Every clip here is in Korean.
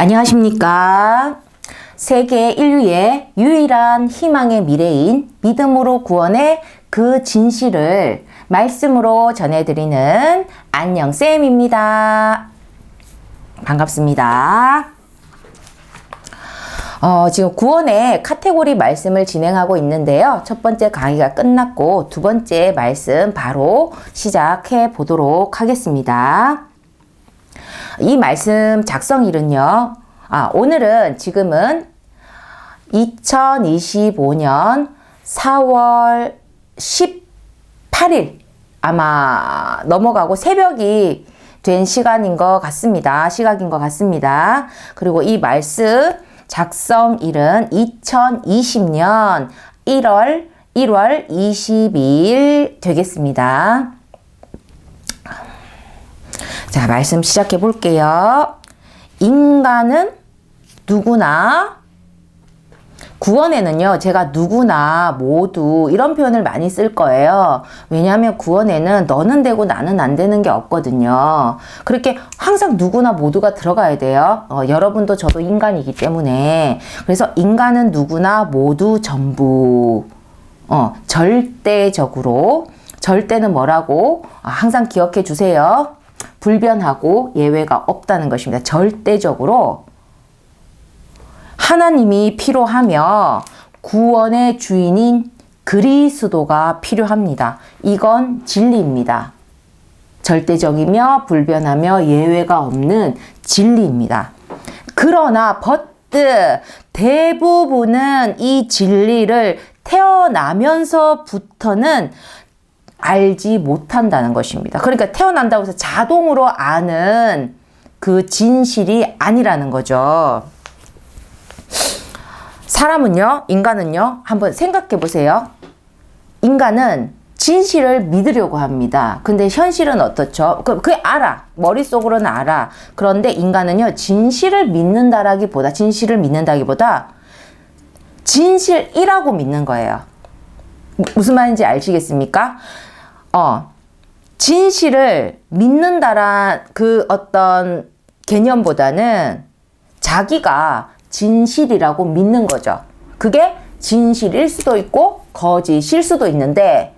안녕하십니까. 세계 인류의 유일한 희망의 미래인 믿음으로 구원의 그 진실을 말씀으로 전해드리는 안녕쌤입니다. 반갑습니다. 지금 구원의 카테고리 말씀을 진행하고 있는데요. 첫 번째 강의가 끝났고 두 번째 말씀 바로 시작해 보도록 하겠습니다. 이 말씀 작성일은요. 오늘은 지금은 2025년 4월 18일 아마 넘어가고 새벽이 된 시간인 것 같습니다. 시각인 것 같습니다. 그리고 이 말씀 작성일은 2020년 1월 22일 되겠습니다. 자, 말씀 시작해 볼게요. 인간은 누구나, 구원에는요, 제가 누구나, 모두 이런 표현을 많이 쓸 거예요. 왜냐하면 구원에는 너는 되고 나는 안 되는 게 없거든요. 그렇게 항상 누구나 모두가 들어가야 돼요. 여러분도 저도 인간이기 때문에. 그래서 인간은 누구나 모두 전부. 절대적으로. 절대는 뭐라고? 항상 기억해 주세요. 불변하고 예외가 없다는 것입니다. 절대적으로 하나님이 필요하며 구원의 주인인 그리스도가 필요합니다. 이건 진리입니다. 절대적이며 불변하며 예외가 없는 진리입니다. 그러나 대부분은 이 진리를 태어나면서부터는 알지 못한다는 것입니다. 그러니까 태어난다고 해서 자동으로 아는 그 진실이 아니라는 거죠. 사람은요, 인간은요, 한번 생각해 보세요. 인간은 진실을 믿으려고 합니다. 근데 현실은 어떻죠? 그게 알아. 머릿속으로는 알아. 그런데 인간은요, 진실을 믿는다기보다 진실이라고 믿는 거예요. 무슨 말인지 아시겠습니까? 진실을 믿는다란 그 어떤 개념보다는 자기가 진실이라고 믿는 거죠. 그게 진실일 수도 있고 거짓일 수도 있는데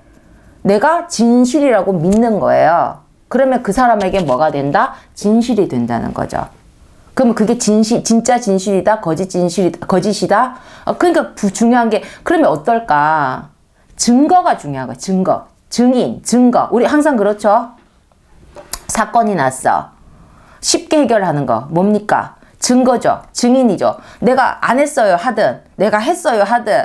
내가 진실이라고 믿는 거예요. 그러면 그 사람에게 뭐가 된다? 진실이 된다는 거죠. 그러면 그게 진짜 진실이다? 거짓이다? 그러니까 중요한 게 그러면 어떨까? 증거가 중요한 거야. 증거. 우리 항상 그렇죠? 사건이 났어. 쉽게 해결하는 거 뭡니까? 증거죠. 증인이죠. 내가 안 했어요 하든 내가 했어요 하든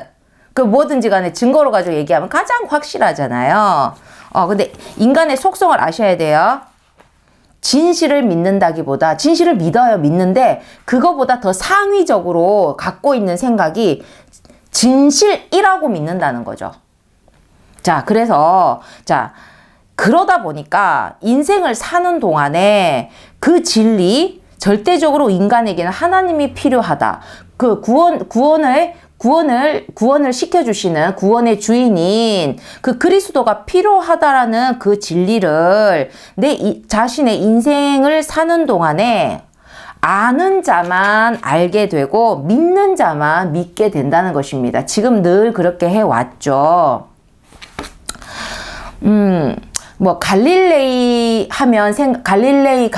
그 뭐든지 간에 증거로 가지고 얘기하면 가장 확실하잖아요. 근데 인간의 속성을 아셔야 돼요. 진실을 믿는다기보다 진실을 믿는데 그거보다 더 상위적으로 갖고 있는 생각이 진실이라고 믿는다는 거죠. 자, 그래서, 그러다 보니까 인생을 사는 동안에 그 진리, 절대적으로 인간에게는 하나님이 필요하다. 그 구원을 시켜주시는 구원의 주인인 그 그리스도가 필요하다라는 그 진리를 자신의 인생을 사는 동안에 아는 자만 알게 되고 믿는 자만 믿게 된다는 것입니다. 지금 늘 그렇게 해왔죠. 갈릴레이 하면 갈릴레이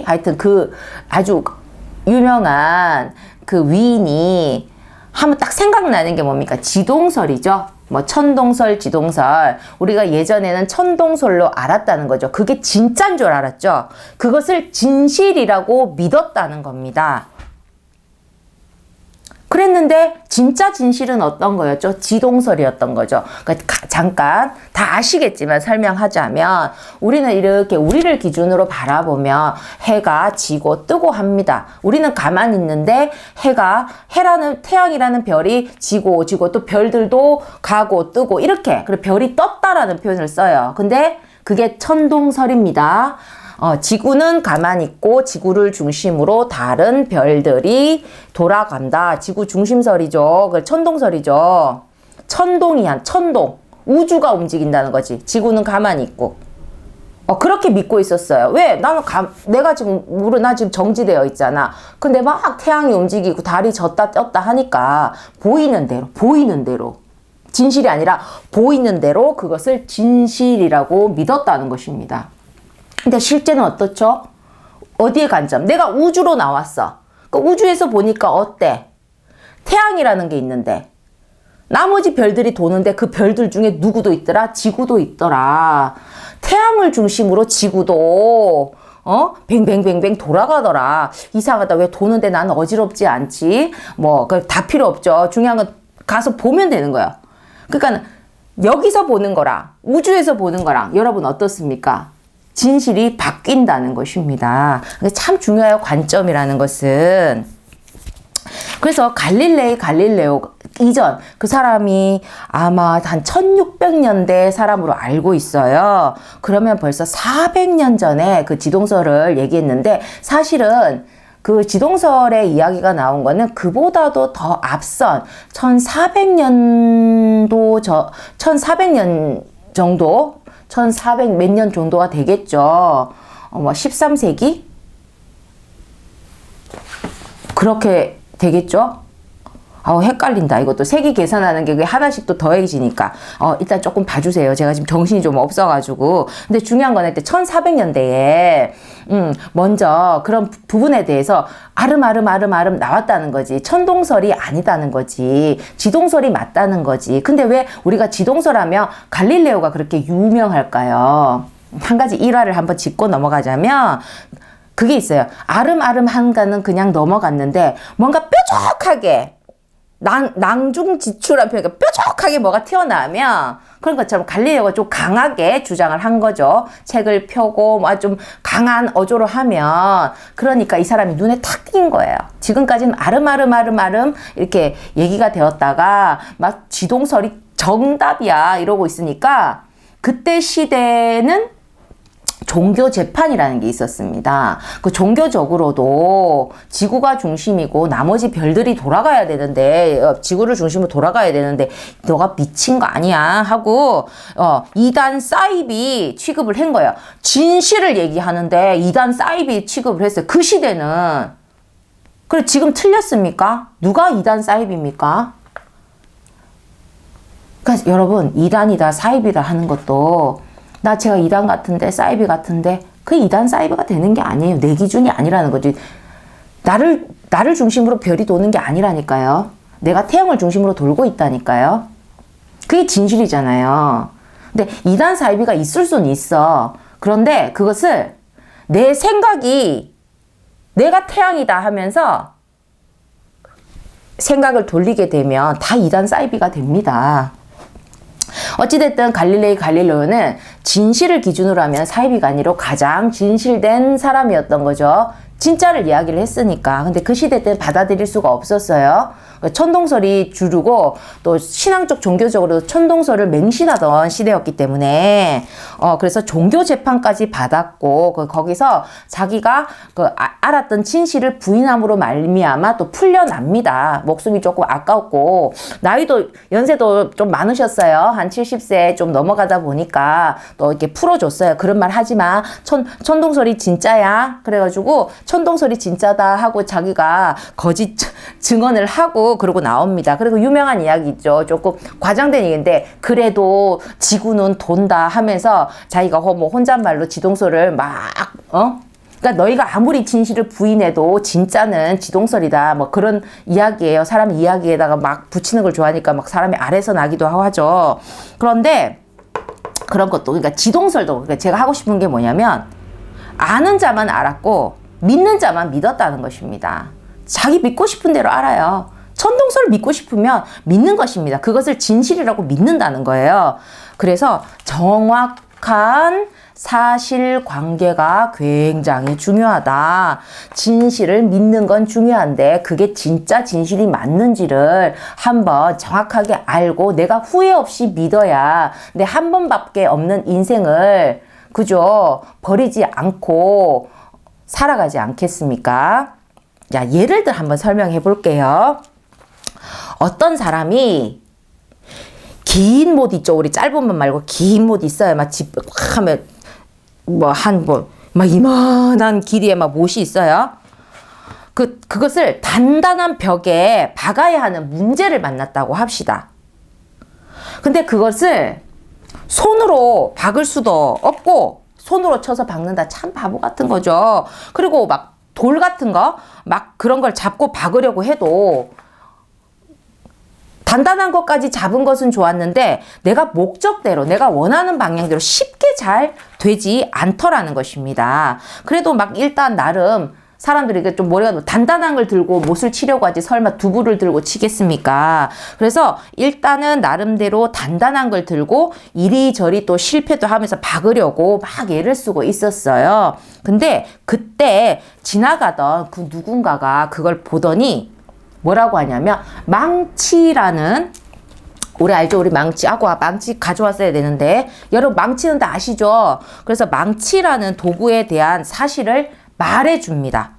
하여튼 그 아주 유명한 그 위인이 하면 딱 생각나는 게 뭡니까? 지동설이죠. 천동설, 지동설. 우리가 예전에는 천동설로 알았다는 거죠. 그게 진짜인 줄 알았죠. 그것을 진실이라고 믿었다는 겁니다. 그랬는데 진짜 진실은 어떤 거였죠? 지동설이었던 거죠. 그러니까 잠깐 다 아시겠지만 설명하자면 우리는 이렇게 우리를 기준으로 바라보면 해가 지고 뜨고 합니다. 우리는 가만히 있는데 태양이라는 별이 지고 또 별들도 가고 뜨고 이렇게 그리고 별이 떴다라는 표현을 써요. 근데 그게 천동설입니다. 지구는 가만히 있고 지구를 중심으로 다른 별들이 돌아간다. 지구 중심설이죠. 그 천동설이죠. 천동. 우주가 움직인다는 거지. 지구는 가만히 있고. 그렇게 믿고 있었어요. 왜? 내가 지금, 나 지금 정지되어 있잖아. 근데 막 태양이 움직이고 달이 졌다 떴다 하니까 보이는 대로. 진실이 아니라 보이는 대로 그것을 진실이라고 믿었다는 것입니다. 근데 실제는 어떻죠? 어디에 관점? 내가 우주로 나왔어. 그 우주에서 보니까 어때? 태양이라는 게 있는데 나머지 별들이 도는데 그 별들 중에 누구도 있더라? 지구도 있더라. 태양을 중심으로 지구도 뱅뱅뱅뱅 돌아가더라. 이상하다. 왜 도는데 나는 어지럽지 않지? 다 필요 없죠. 중요한 건 가서 보면 되는 거야. 그러니까 여기서 보는 거랑 우주에서 보는 거랑 여러분 어떻습니까? 진실이 바뀐다는 것입니다. 참 중요해요. 관점이라는 것은. 그래서 갈릴레오 이전 그 사람이 아마 한 1600년대 사람으로 알고 있어요. 그러면 벌써 400년 전에 그 지동설을 얘기했는데 사실은 그 지동설의 이야기가 나온 거는 그보다도 더 앞선 1400년 정도 1400 몇 년 정도가 되겠죠. 13세기? 그렇게 되겠죠? 헷갈린다. 이것도 세기 계산하는 게 하나씩 또 더해지니까. 일단 조금 봐주세요. 제가 지금 정신이 좀 없어가지고. 근데 중요한 건 1400년대에, 먼저 그런 부분에 대해서 아름아름 나왔다는 거지. 천동설이 아니다는 거지. 지동설이 맞다는 거지. 근데 왜 우리가 지동설 하면 갈릴레오가 그렇게 유명할까요? 한 가지 일화를 한번 짚고 넘어가자면, 그게 있어요. 아름아름한가는 그냥 넘어갔는데, 뭔가 뾰족하게, 낭중지추란 표현이니까 뾰족하게 뭐가 튀어나오면 그런 것처럼 갈릴레오가 좀 강하게 주장을 한 거죠. 책을 펴고 좀 강한 어조로 하면 그러니까 이 사람이 눈에 탁 띈 거예요. 지금까지는 아름아름 이렇게 얘기가 되었다가 막 지동설이 정답이야 이러고 있으니까 그때 시대는 종교 재판이라는 게 있었습니다. 그 종교적으로도 지구가 중심이고 나머지 별들이 돌아가야 되는데 지구를 중심으로 돌아가야 되는데 너가 미친 거 아니야 하고 이단 사이비 취급을 한 거예요. 진실을 얘기하는데 이단 사이비 취급을 했어요. 그 시대는. 그래 지금 틀렸습니까? 누가 이단 사이비입니까? 그러니까 여러분 이단이다 사이비다 하는 것도 제가 이단 같은데 사이비 같은데 그 이단 사이비가 되는 게 아니에요. 내 기준이 아니라는 거지. 나를 중심으로 별이 도는 게 아니라니까요. 내가 태양을 중심으로 돌고 있다니까요. 그게 진실이잖아요. 근데 이단 사이비가 있을 수는 있어. 그런데 그것을 내 생각이 내가 태양이다 하면서 생각을 돌리게 되면 다 이단 사이비가 됩니다. 어찌됐든 갈릴레오는 진실을 기준으로 하면 사이비가 아니라 가장 진실된 사람이었던 거죠. 진짜를 이야기를 했으니까. 근데 그 시대 때는 받아들일 수가 없었어요. 천동설이 주류고 또 신앙적 종교적으로 천동설을 맹신하던 시대였기 때문에 그래서 종교 재판까지 받았고 거기서 자기가 알았던 진실을 부인함으로 말미암아 또 풀려납니다. 목숨이 조금 아까웠고 연세도 좀 많으셨어요. 한 70세 좀 넘어가다 보니까 또 이렇게 풀어줬어요. 그런 말 하지 마. 천동설이 진짜야. 그래가지고 천동설이 진짜다 하고 자기가 거짓 증언을 하고 그러고 나옵니다. 그리고 유명한 이야기죠. 조금 과장된 얘기인데 그래도 지구는 돈다 하면서 자기가 혼잣말로 지동설을 그러니까 너희가 아무리 진실을 부인해도 진짜는 지동설이다. 그런 이야기예요. 사람 이야기에다가 막 붙이는 걸 좋아하니까 막 사람이 아래서 나기도 하죠. 그런데 그런 것도 그러니까 지동설도 그러니까 제가 하고 싶은 게 뭐냐면 아는 자만 알았고 믿는 자만 믿었다는 것입니다. 자기 믿고 싶은 대로 알아요. 천동설을 믿고 싶으면 믿는 것입니다. 그것을 진실이라고 믿는다는 거예요. 그래서 정확한 사실관계가 굉장히 중요하다. 진실을 믿는 건 중요한데 그게 진짜 진실이 맞는지를 한번 정확하게 알고 내가 후회 없이 믿어야 내 한 번밖에 없는 인생을 그죠? 버리지 않고 살아가지 않겠습니까? 자, 예를 들어 한번 설명해 볼게요. 어떤 사람이 긴 옷 있죠? 우리 짧은 옷 말고 긴 옷 있어요. 막 집, 하면 막 이만한 길이의 막 못이 있어요. 그것을 단단한 벽에 박아야 하는 문제를 만났다고 합시다. 근데 그것을 손으로 박을 수도 없고, 손으로 쳐서 박는다. 참 바보 같은 거죠. 그리고 막 돌 같은 거, 막 그런 걸 잡고 박으려고 해도 단단한 것까지 잡은 것은 좋았는데 내가 목적대로, 내가 원하는 방향대로 쉽게 잘 되지 않더라는 것입니다. 그래도 막 일단 나름 사람들이 좀 머리가 단단한 걸 들고 못을 치려고 하지 설마 두부를 들고 치겠습니까? 그래서 일단은 나름대로 단단한 걸 들고 이리저리 또 실패도 하면서 박으려고 막 애를 쓰고 있었어요. 근데 그때 지나가던 그 누군가가 그걸 보더니 뭐라고 하냐면, 망치라는, 우리 알죠? 우리 망치. 망치 가져왔어야 되는데. 여러분, 망치는 다 아시죠? 그래서 망치라는 도구에 대한 사실을 말해줍니다.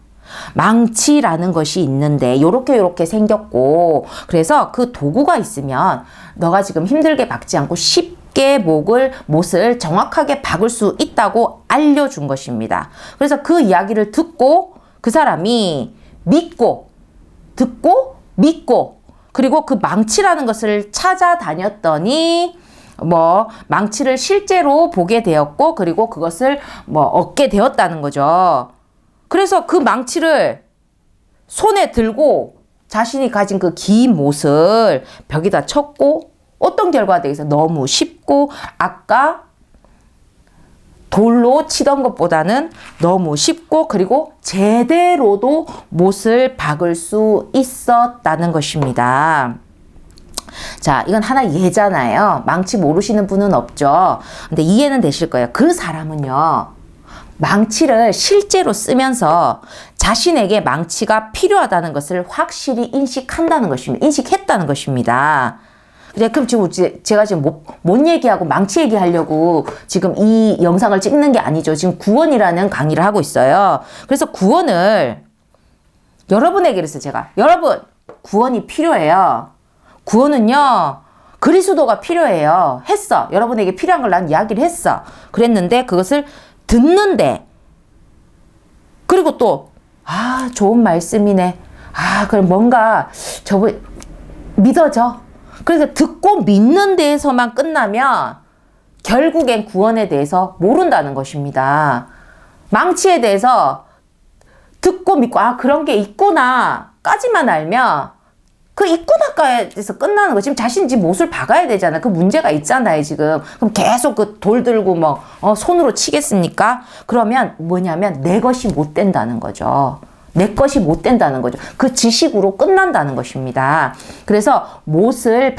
망치라는 것이 있는데 요렇게 생겼고, 그래서 그 도구가 있으면 너가 지금 힘들게 박지 않고 쉽게 못을 정확하게 박을 수 있다고 알려준 것입니다. 그래서 그 이야기를 듣고 그 사람이 듣고 믿고 그리고 그 망치라는 것을 찾아다녔더니 망치를 실제로 보게 되었고, 그리고 그것을 얻게 되었다는 거죠. 그래서 그 망치를 손에 들고 자신이 가진 그 긴 못을 벽에다 쳤고, 어떤 결과가 되겠어? 너무 쉽고, 아까 돌로 치던 것보다는 너무 쉽고, 그리고 제대로도 못을 박을 수 있었다는 것입니다. 자, 이건 하나 예잖아요. 망치 모르시는 분은 없죠. 근데 이해는 되실 거예요. 그 사람은요, 망치를 실제로 쓰면서 자신에게 망치가 필요하다는 것을 확실히 인식했다는 것입니다. 그럼 지금 제가 지금 못 얘기하고 망치 얘기하려고 지금 이 영상을 찍는 게 아니죠. 지금 구원이라는 강의를 하고 있어요. 그래서 구원을 여러분에게 그랬어요. 제가. 여러분, 구원이 필요해요. 구원은요, 그리스도가 필요해요. 했어. 여러분에게 필요한 걸 난 이야기를 했어. 그랬는데 그것을 듣는데, 그리고 또 좋은 말씀이네. 그럼 뭔가 믿어져. 그래서 듣고 믿는 데에서만 끝나면 결국엔 구원에 대해서 모른다는 것입니다. 망치에 대해서 듣고 믿고 그런 게 있구나 까지만 알면 그 있구나까지에서 끝나는 거. 지금 자신이 지금 못을 박아야 되잖아. 그 문제가 있잖아요, 지금. 그럼 계속 그 돌 들고 손으로 치겠습니까? 그러면 뭐냐면 내 것이 못 된다는 거죠. 내 것이 못 된다는 거죠. 그 지식으로 끝난다는 것입니다. 그래서 못을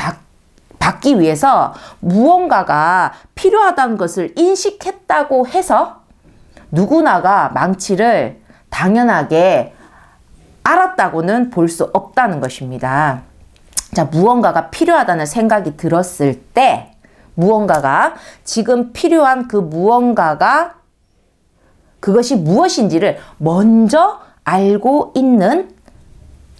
받기 위해서 무언가가 필요하다는 것을 인식했다고 해서 누구나가 망치를 당연하게 알았다고는 볼 수 없다는 것입니다. 자, 무언가가 필요하다는 생각이 들었을 때, 무언가가 지금 필요한 그 무언가가 그것이 무엇인지를 먼저 알고 있는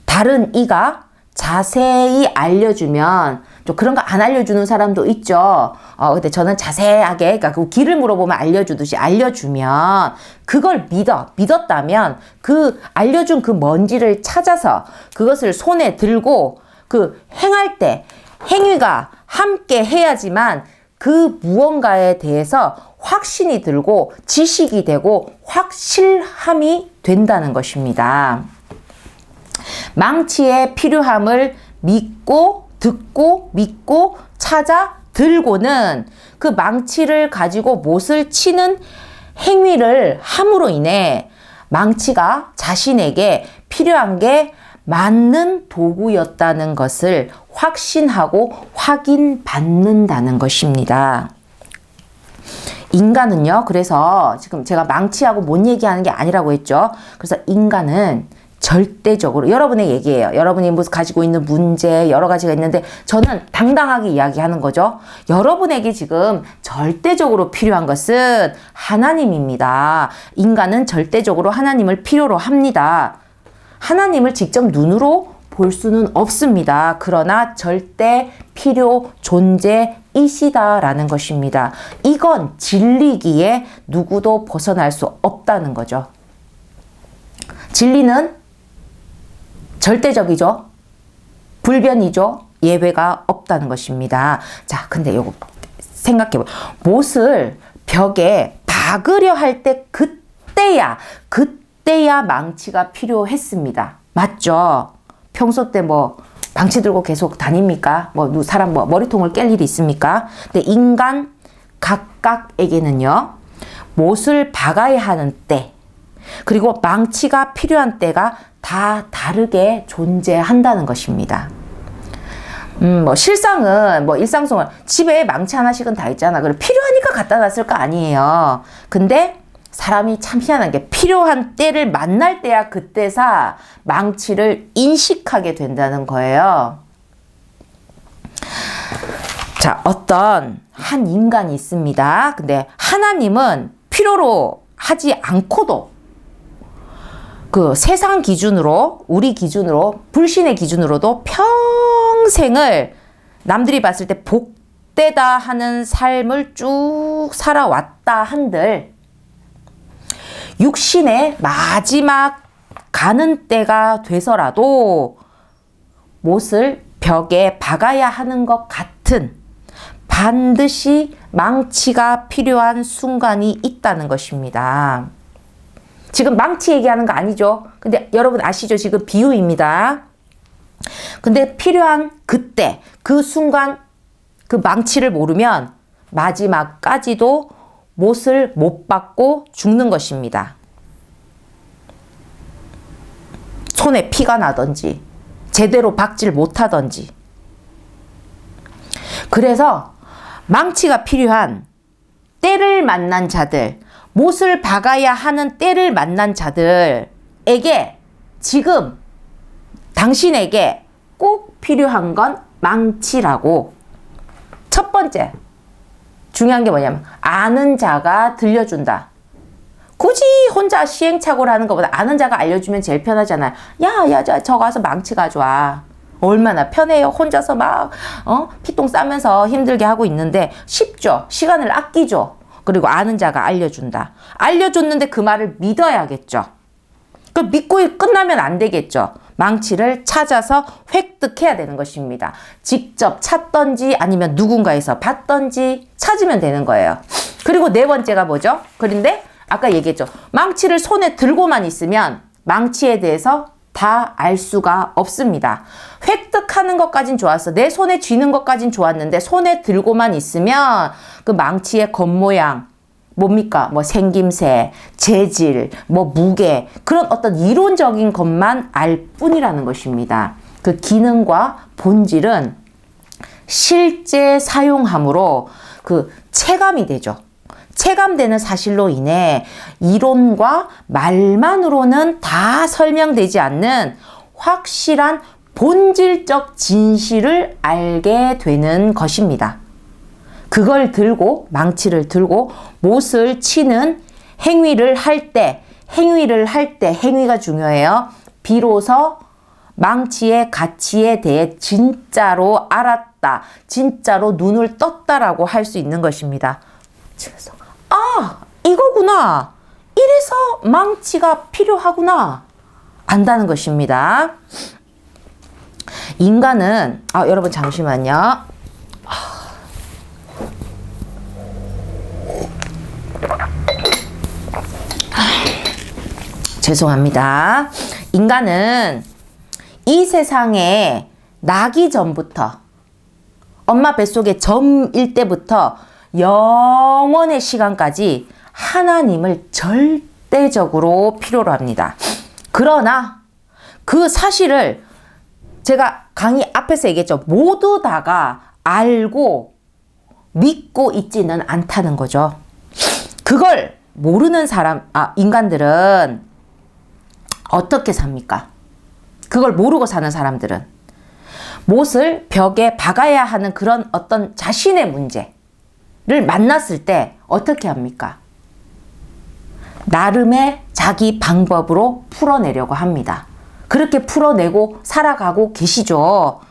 다른 이가 자세히 알려주면, 좀 그런 거 안 알려주는 사람도 있죠. 근데 저는 자세하게, 그러니까 그 길을 물어보면 알려주듯이 알려주면 그걸 믿었다면 그 알려준 그 뭔지를 찾아서 그것을 손에 들고 그 행할 때 행위가 함께 해야지만 그 무언가에 대해서 확신이 들고 지식이 되고 확실함이 된다는 것입니다. 망치의 필요함을 듣고 믿고 찾아 들고는 그 망치를 가지고 못을 치는 행위를 함으로 인해 망치가 자신에게 필요한 게 맞는 도구였다는 것을 확신하고 확인받는다는 것입니다. 인간은요, 그래서 지금 제가 망치하고 못 얘기하는 게 아니라고 했죠. 그래서 인간은 절대적으로, 여러분의 얘기예요. 여러분이 가지고 있는 문제 여러 가지가 있는데 저는 당당하게 이야기하는 거죠. 여러분에게 지금 절대적으로 필요한 것은 하나님입니다. 인간은 절대적으로 하나님을 필요로 합니다. 하나님을 직접 눈으로 볼 수는 없습니다. 그러나 절대 필요 존재입니다. 이시다라는 것입니다. 이건 진리기에 누구도 벗어날 수 없다는 거죠. 진리는 절대적이죠. 불변이죠. 예외가 없다는 것입니다. 자, 근데 요거 생각해봐요. 못을 벽에 박으려 할 때 그때야 망치가 필요했습니다. 맞죠? 평소 때 뭐 망치 들고 계속 다닙니까? 뭐 사람 뭐 머리통을 깰 일이 있습니까? 근데 인간 각각에게는요, 못을 박아야 하는 때, 그리고 망치가 필요한 때가 다 다르게 존재한다는 것입니다. 뭐 실상은 뭐 일상생활 집에 망치 하나씩은 다 있잖아. 그래 필요하니까 갖다 놨을 거 아니에요. 근데 사람이 참 희한한 게 필요한 때를 만날 때야 그때사 망치를 인식하게 된다는 거예요. 자, 어떤 한 인간이 있습니다. 근데 하나님은 필요로 하지 않고도 그 세상 기준으로, 우리 기준으로, 불신의 기준으로도 평생을 남들이 봤을 때 복되다 하는 삶을 쭉 살아왔다 한들 육신의 마지막 가는 때가 돼서라도 못을 벽에 박아야 하는 것 같은 반드시 망치가 필요한 순간이 있다는 것입니다. 지금 망치 얘기하는 거 아니죠? 근데 여러분 아시죠? 지금 비유입니다. 근데 필요한 그때, 그 순간 그 망치를 모르면 마지막까지도 못을 못 받고 죽는 것입니다. 손에 피가 나든지 제대로 박질 못하든지. 그래서 망치가 필요한 때를 만난 자들, 못을 박아야 하는 때를 만난 자들에게 지금 당신에게 꼭 필요한 건 망치라고. 첫 번째 중요한 게 뭐냐면 아는 자가 들려준다. 굳이 혼자 시행착오를 하는 것보다 아는 자가 알려주면 제일 편하잖아요. 야, 저 가서 망치 가져와. 얼마나 편해요. 혼자서 막 피똥 싸면서 힘들게 하고 있는데 쉽죠. 시간을 아끼죠. 그리고 아는 자가 알려준다. 알려줬는데 그 말을 믿어야겠죠. 그 믿고 끝나면 안 되겠죠. 망치를 찾아서 획득해야 되는 것입니다. 직접 찾던지 아니면 누군가에서 봤던지 찾으면 되는 거예요. 그리고 네 번째가 뭐죠? 그런데 아까 얘기했죠. 망치를 손에 들고만 있으면 망치에 대해서 다 알 수가 없습니다. 획득하는 것까진 좋았어. 내 손에 쥐는 것까진 좋았는데 손에 들고만 있으면 그 망치의 겉모양, 뭡니까? 뭐 생김새, 재질, 뭐 무게, 그런 어떤 이론적인 것만 알 뿐이라는 것입니다. 그 기능과 본질은 실제 사용함으로 그 체감이 되죠. 체감되는 사실로 인해 이론과 말만으로는 다 설명되지 않는 확실한 본질적 진실을 알게 되는 것입니다. 그걸 들고, 망치를 들고 못을 치는 행위를 할 때, 행위가 중요해요. 비로소 망치의 가치에 대해 진짜로 알았다, 진짜로 눈을 떴다라고 할 수 있는 것입니다. 그래서 이거구나. 이래서 망치가 필요하구나. 안다는 것입니다. 인간은, 여러분 잠시만요. 죄송합니다. 인간은 이 세상에 나기 전부터, 엄마 뱃속에 점일 때부터 영원의 시간까지 하나님을 절대적으로 필요로 합니다. 그러나 그 사실을 제가 강의 앞에서 얘기했죠. 모두 다가 알고 믿고 있지는 않다는 거죠. 그걸 모르는 인간들은 어떻게 삽니까? 그걸 모르고 사는 사람들은 못을 벽에 박아야 하는 그런 어떤 자신의 문제를 만났을 때 어떻게 합니까? 나름의 자기 방법으로 풀어내려고 합니다. 그렇게 풀어내고 살아가고 계시죠.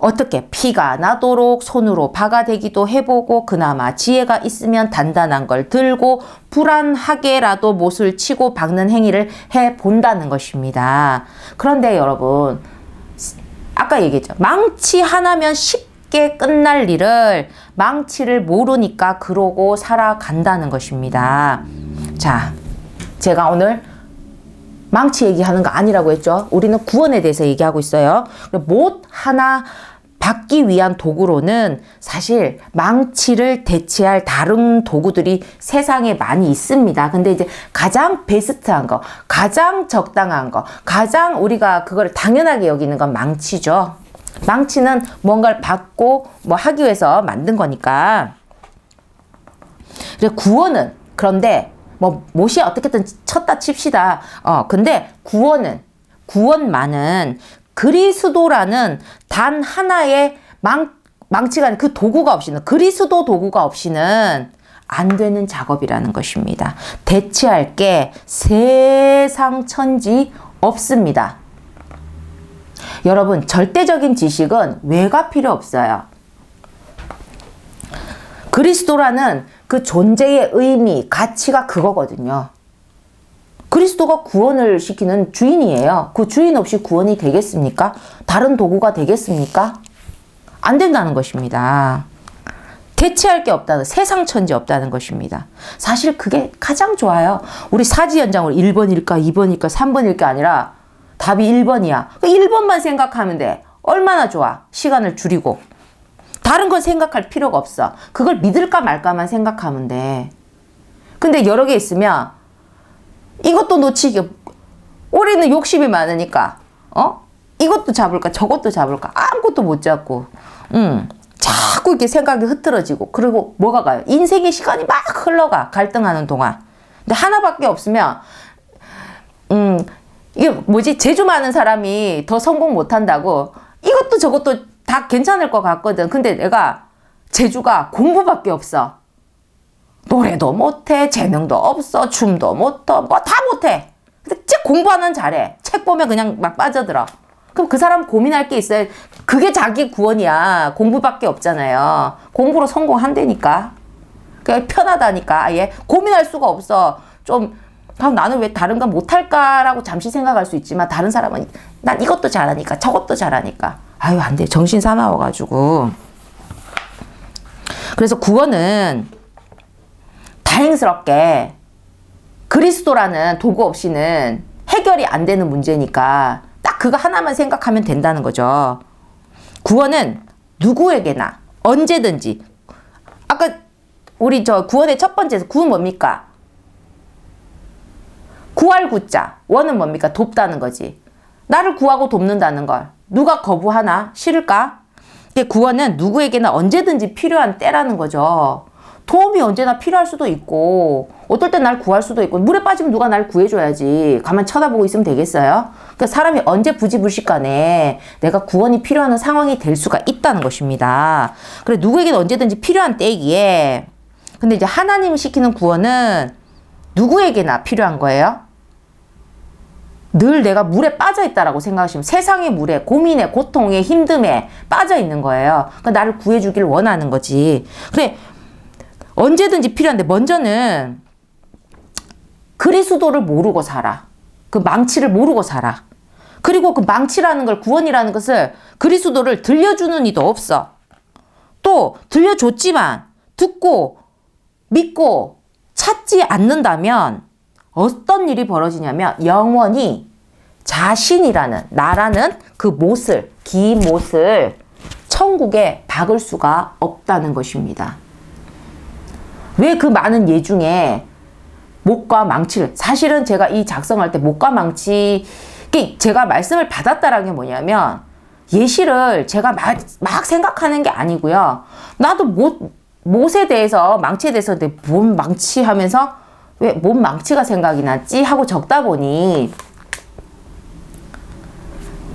어떻게 피가 나도록 손으로 박아대기도 해보고 그나마 지혜가 있으면 단단한 걸 들고 불안하게라도 못을 치고 박는 행위를 해본다는 것입니다. 그런데 여러분 아까 얘기했죠. 망치 하나면 쉽게 끝날 일을 망치를 모르니까 그러고 살아간다는 것입니다. 자, 제가 오늘 망치 얘기하는 거 아니라고 했죠. 우리는 구원에 대해서 얘기하고 있어요. 못 하나 받기 위한 도구로는 사실 망치를 대체할 다른 도구들이 세상에 많이 있습니다. 근데 이제 가장 베스트한 거, 가장 적당한 거, 가장 우리가 그걸 당연하게 여기는 건 망치죠. 망치는 뭔가를 받고 뭐 하기 위해서 만든 거니까. 그래 구원은 그런데 뭐 못이 어떻게든 쳤다 칩시다. 근데 구원만은 그리스도라는 단 하나의 망치가 아닌 그 도구가 없이는, 그리스도 도구가 없이는 안 되는 작업이라는 것입니다. 대체할 게 세상 천지 없습니다. 여러분, 절대적인 지식은 왜가 필요 없어요. 그리스도라는 그 존재의 의미, 가치가 그거거든요. 그리스도가 구원을 시키는 주인이에요. 그 주인 없이 구원이 되겠습니까? 다른 도구가 되겠습니까? 안 된다는 것입니다. 대체할 게 없다는, 세상 천지 없다는 것입니다. 사실 그게 가장 좋아요. 우리 사지 연장으로 1번일까, 2번일까, 3번일까 아니라 답이 1번이야. 1번만 생각하면 돼. 얼마나 좋아. 시간을 줄이고. 다른 건 생각할 필요가 없어. 그걸 믿을까 말까만 생각하면 돼. 근데 여러 개 있으면 이것도 놓치기, 우리는 욕심이 많으니까 이것도 잡을까 저것도 잡을까 아무것도 못 잡고 자꾸 이렇게 생각이 흐트러지고, 그리고 뭐가 가요? 인생의 시간이 막 흘러가, 갈등하는 동안. 근데 하나밖에 없으면 이게 뭐지? 재주 많은 사람이 더 성공 못한다고, 이것도 저것도 다 괜찮을 것 같거든. 근데 내가 재주가 공부밖에 없어. 노래도 못해, 재능도 없어, 춤도 못해, 뭐 다 못해. 근데 진짜 공부하는 잘해. 책 보면 그냥 막 빠져들어. 그럼 그 사람 고민할 게 있어요. 그게 자기 구원이야. 공부밖에 없잖아요. 공부로 성공한다니까. 그냥 편하다니까. 아예 고민할 수가 없어. 좀 나는 왜 다른 건 못할까라고 잠시 생각할 수 있지만, 다른 사람은 난 이것도 잘하니까 저것도 잘하니까. 아유, 안 돼. 정신 사나워가지고. 그래서 구원은 다행스럽게 그리스도라는 도구 없이는 해결이 안 되는 문제니까 딱 그거 하나만 생각하면 된다는 거죠. 구원은 누구에게나 언제든지. 아까 우리 구원의 첫 번째 구은 뭡니까? 구할 구자. 원은 뭡니까? 돕다는 거지. 나를 구하고 돕는다는 걸 누가 거부하나? 싫을까? 근데 구원은 누구에게나 언제든지 필요한 때라는 거죠. 도움이 언제나 필요할 수도 있고, 어떨 땐 날 구할 수도 있고, 물에 빠지면 누가 날 구해줘야지. 가만 쳐다보고 있으면 되겠어요? 그러니까 사람이 언제 부지불식간에 내가 구원이 필요한 상황이 될 수가 있다는 것입니다. 그래, 누구에게는 언제든지 필요한 때이기에, 근데 이제 하나님이 시키는 구원은 누구에게나 필요한 거예요? 늘 내가 물에 빠져 있다라고 생각하시면, 세상의 물에, 고민에, 고통에, 힘듦에 빠져 있는 거예요. 그러니까 나를 구해주길 원하는 거지. 그래, 언제든지 필요한데, 먼저는 그리스도를 모르고 살아. 그 망치를 모르고 살아. 그리고 그 망치라는 걸, 구원이라는 것을, 그리스도를 들려주는 이도 없어. 또 들려줬지만 듣고 믿고 찾지 않는다면 어떤 일이 벌어지냐면, 영원히 자신이라는, 나라는 그 못을, 긴 못을 천국에 박을 수가 없다는 것입니다. 왜 그 많은 예 중에 못과 망치를, 사실은 제가 이 작성할 때 못과 망치, 제가 말씀을 받았다라는 게 뭐냐면, 예시를 제가 막 생각하는 게 아니고요. 나도 못에 대해서, 망치에 대해서 뭔 망치 하면서 왜 뭔 망치가 생각이 났지 하고 적다 보니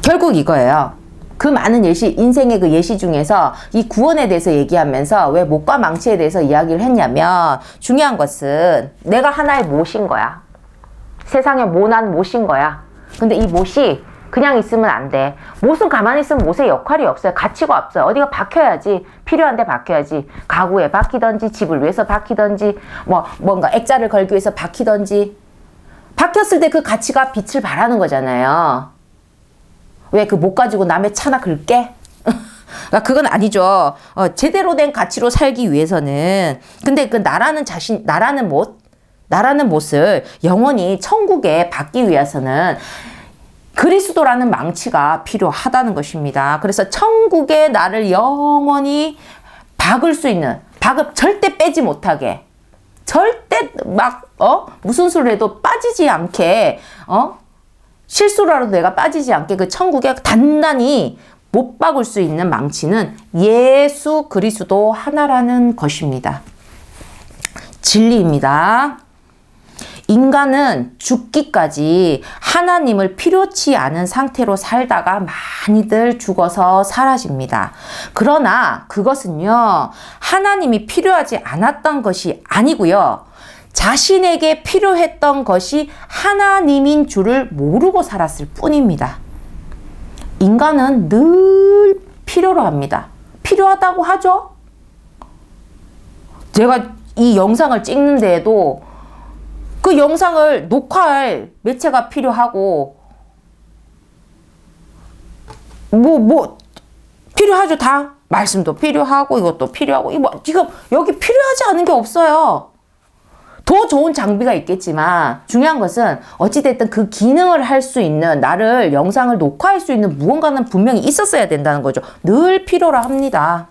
결국 이거예요. 그 많은 예시, 인생의 그 예시 중에서 이 구원에 대해서 얘기하면서 왜 못과 망치에 대해서 이야기를 했냐면, 중요한 것은 내가 하나의 못인 거야. 세상에 모난 못인 거야. 근데 이 못이 그냥 있으면 안 돼. 못은 가만히 있으면 못의 역할이 없어요. 가치가 없어요. 어디가 박혀야지. 필요한데 박혀야지. 가구에 박히던지, 집을 위해서 박히던지, 뭔가 액자를 걸기 위해서 박히던지. 박혔을 때 그 가치가 빛을 발하는 거잖아요. 왜 그 못 가지고 남의 차나 긁게? 그러니까 그건 아니죠. 제대로 된 가치로 살기 위해서는. 근데 그 나라는 못을 영원히 천국에 받기 위해서는 그리스도라는 망치가 필요하다는 것입니다. 그래서 천국에 나를 영원히 박을 수 있는, 절대 빼지 못하게, 절대 무슨 소리를 해도 빠지지 않게, 실수라도 내가 빠지지 않게 그 천국에 단단히 못 박을 수 있는 망치는 예수 그리스도 하나라는 것입니다. 진리입니다. 인간은 죽기까지 하나님을 필요치 않은 상태로 살다가 많이들 죽어서 사라집니다. 그러나 그것은요, 하나님이 필요하지 않았던 것이 아니고요, 자신에게 필요했던 것이 하나님인 줄을 모르고 살았을 뿐입니다. 인간은 늘 필요로 합니다. 필요하다고 하죠? 제가 이 영상을 찍는데도 그 영상을 녹화할 매체가 필요하고, 필요하죠, 다. 말씀도 필요하고, 이것도 필요하고, 지금 여기 필요하지 않은 게 없어요. 더 좋은 장비가 있겠지만, 중요한 것은 어찌됐든 그 기능을 할 수 있는, 나를 영상을 녹화할 수 있는 무언가는 분명히 있었어야 된다는 거죠. 늘 필요로 합니다.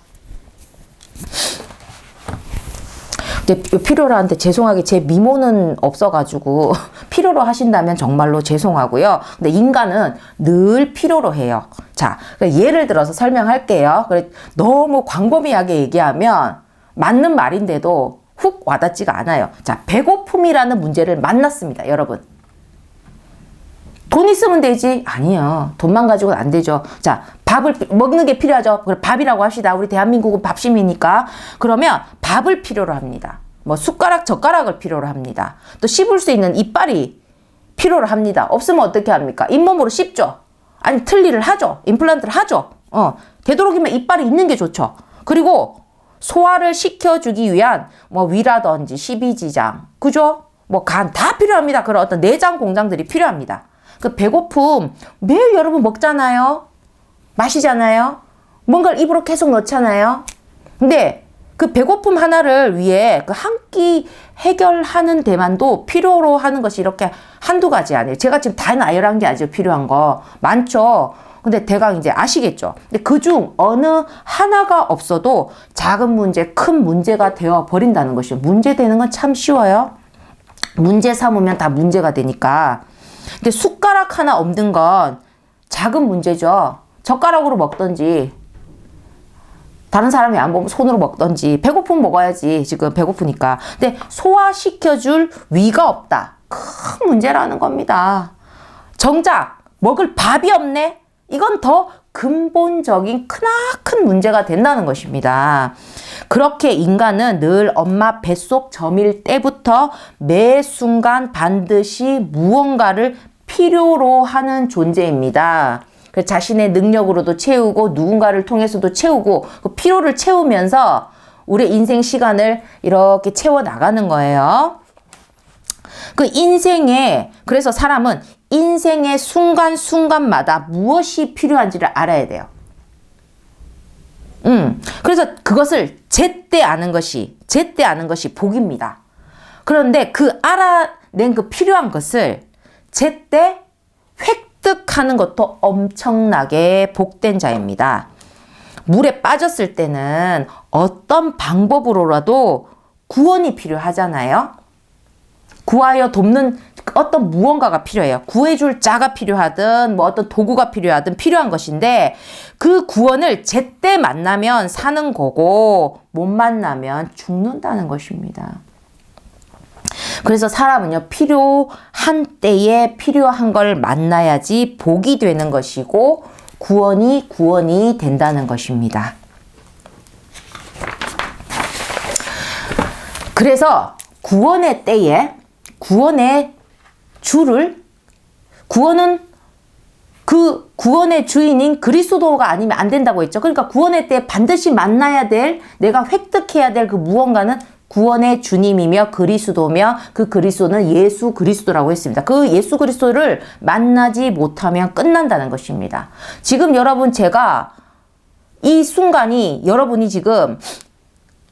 필요로 하는데 죄송하게 제 미모는 없어가지고 필요로 하신다면 정말로 죄송하고요. 근데 인간은 늘 필요로 해요. 자, 예를 들어서 설명할게요. 너무 광범위하게 얘기하면 맞는 말인데도 훅 와닿지가 않아요. 자, 배고픔이라는 문제를 만났습니다, 여러분. 돈 있으면 되지? 아니요. 돈만 가지고는 안 되죠. 자, 밥을 먹는 게 필요하죠. 밥이라고 합시다. 우리 대한민국은 밥심이니까. 그러면 밥을 필요로 합니다. 숟가락, 젓가락을 필요로 합니다. 또 씹을 수 있는 이빨이 필요로 합니다. 없으면 어떻게 합니까? 잇몸으로 씹죠. 아니, 틀니를 하죠. 임플란트를 하죠. 되도록이면 이빨이 있는 게 좋죠. 그리고 소화를 시켜주기 위한 위라든지 십이지장, 그죠? 간 다 필요합니다. 그런 어떤 내장 공장들이 필요합니다. 그 배고픔 매일 여러분 먹잖아요. 마시잖아요. 뭔가를 입으로 계속 넣잖아요. 근데 그 배고픔 하나를 위해 그 한 끼 해결하는 데만도 필요로 하는 것이 이렇게 한두 가지 아니에요. 제가 지금 다 나열한 게 아니죠. 필요한 거 많죠. 근데 대강 이제 아시겠죠. 근데 그중 어느 하나가 없어도 작은 문제, 큰 문제가 되어 버린다는 것이죠. 문제 되는 건 참 쉬워요. 문제 삼으면 다 문제가 되니까. 근데 숟가락 하나 없는 건 작은 문제죠. 젓가락으로 먹던지, 다른 사람이 안 보면 손으로 먹던지, 배고프면 먹어야지, 지금 배고프니까. 근데 소화시켜줄 위가 없다. 큰 문제라는 겁니다. 정작 먹을 밥이 없네? 이건 더 근본적인 크나큰 문제가 된다는 것입니다. 그렇게 인간은 늘 엄마 뱃속 점일 때부터 매 순간 반드시 무언가를 필요로 하는 존재입니다. 자신의 능력으로도 채우고 누군가를 통해서도 채우고 그 필요를 채우면서 우리 인생 시간을 이렇게 채워 나가는 거예요. 그래서 사람은 인생의 순간순간마다 무엇이 필요한지를 알아야 돼요. 그래서 그것을 제때 아는 것이 복입니다. 그런데 그 알아낸 그 필요한 것을 제때 획득하는 것도 엄청나게 복된 자입니다. 물에 빠졌을 때는 어떤 방법으로라도 구원이 필요하잖아요. 구하여 돕는 어떤 무언가가 필요해요. 구해줄 자가 필요하든 어떤 도구가 필요하든 필요한 것인데 그 구원을 제때 만나면 사는 거고 못 만나면 죽는다는 것입니다. 그래서 사람은요, 필요한 때에 필요한 걸 만나야지 복이 되는 것이고 구원이 된다는 것입니다. 그래서 구원의 때에 구원은 그 구원의 주인인 그리스도가 아니면 안 된다고 했죠. 그러니까 구원의 때 반드시 만나야 될, 내가 획득해야 될 그 무언가는 구원의 주님이며 그리스도며, 그 그리스도는 예수 그리스도라고 했습니다. 그 예수 그리스도를 만나지 못하면 끝난다는 것입니다. 지금 여러분, 제가 이 순간이 여러분이 지금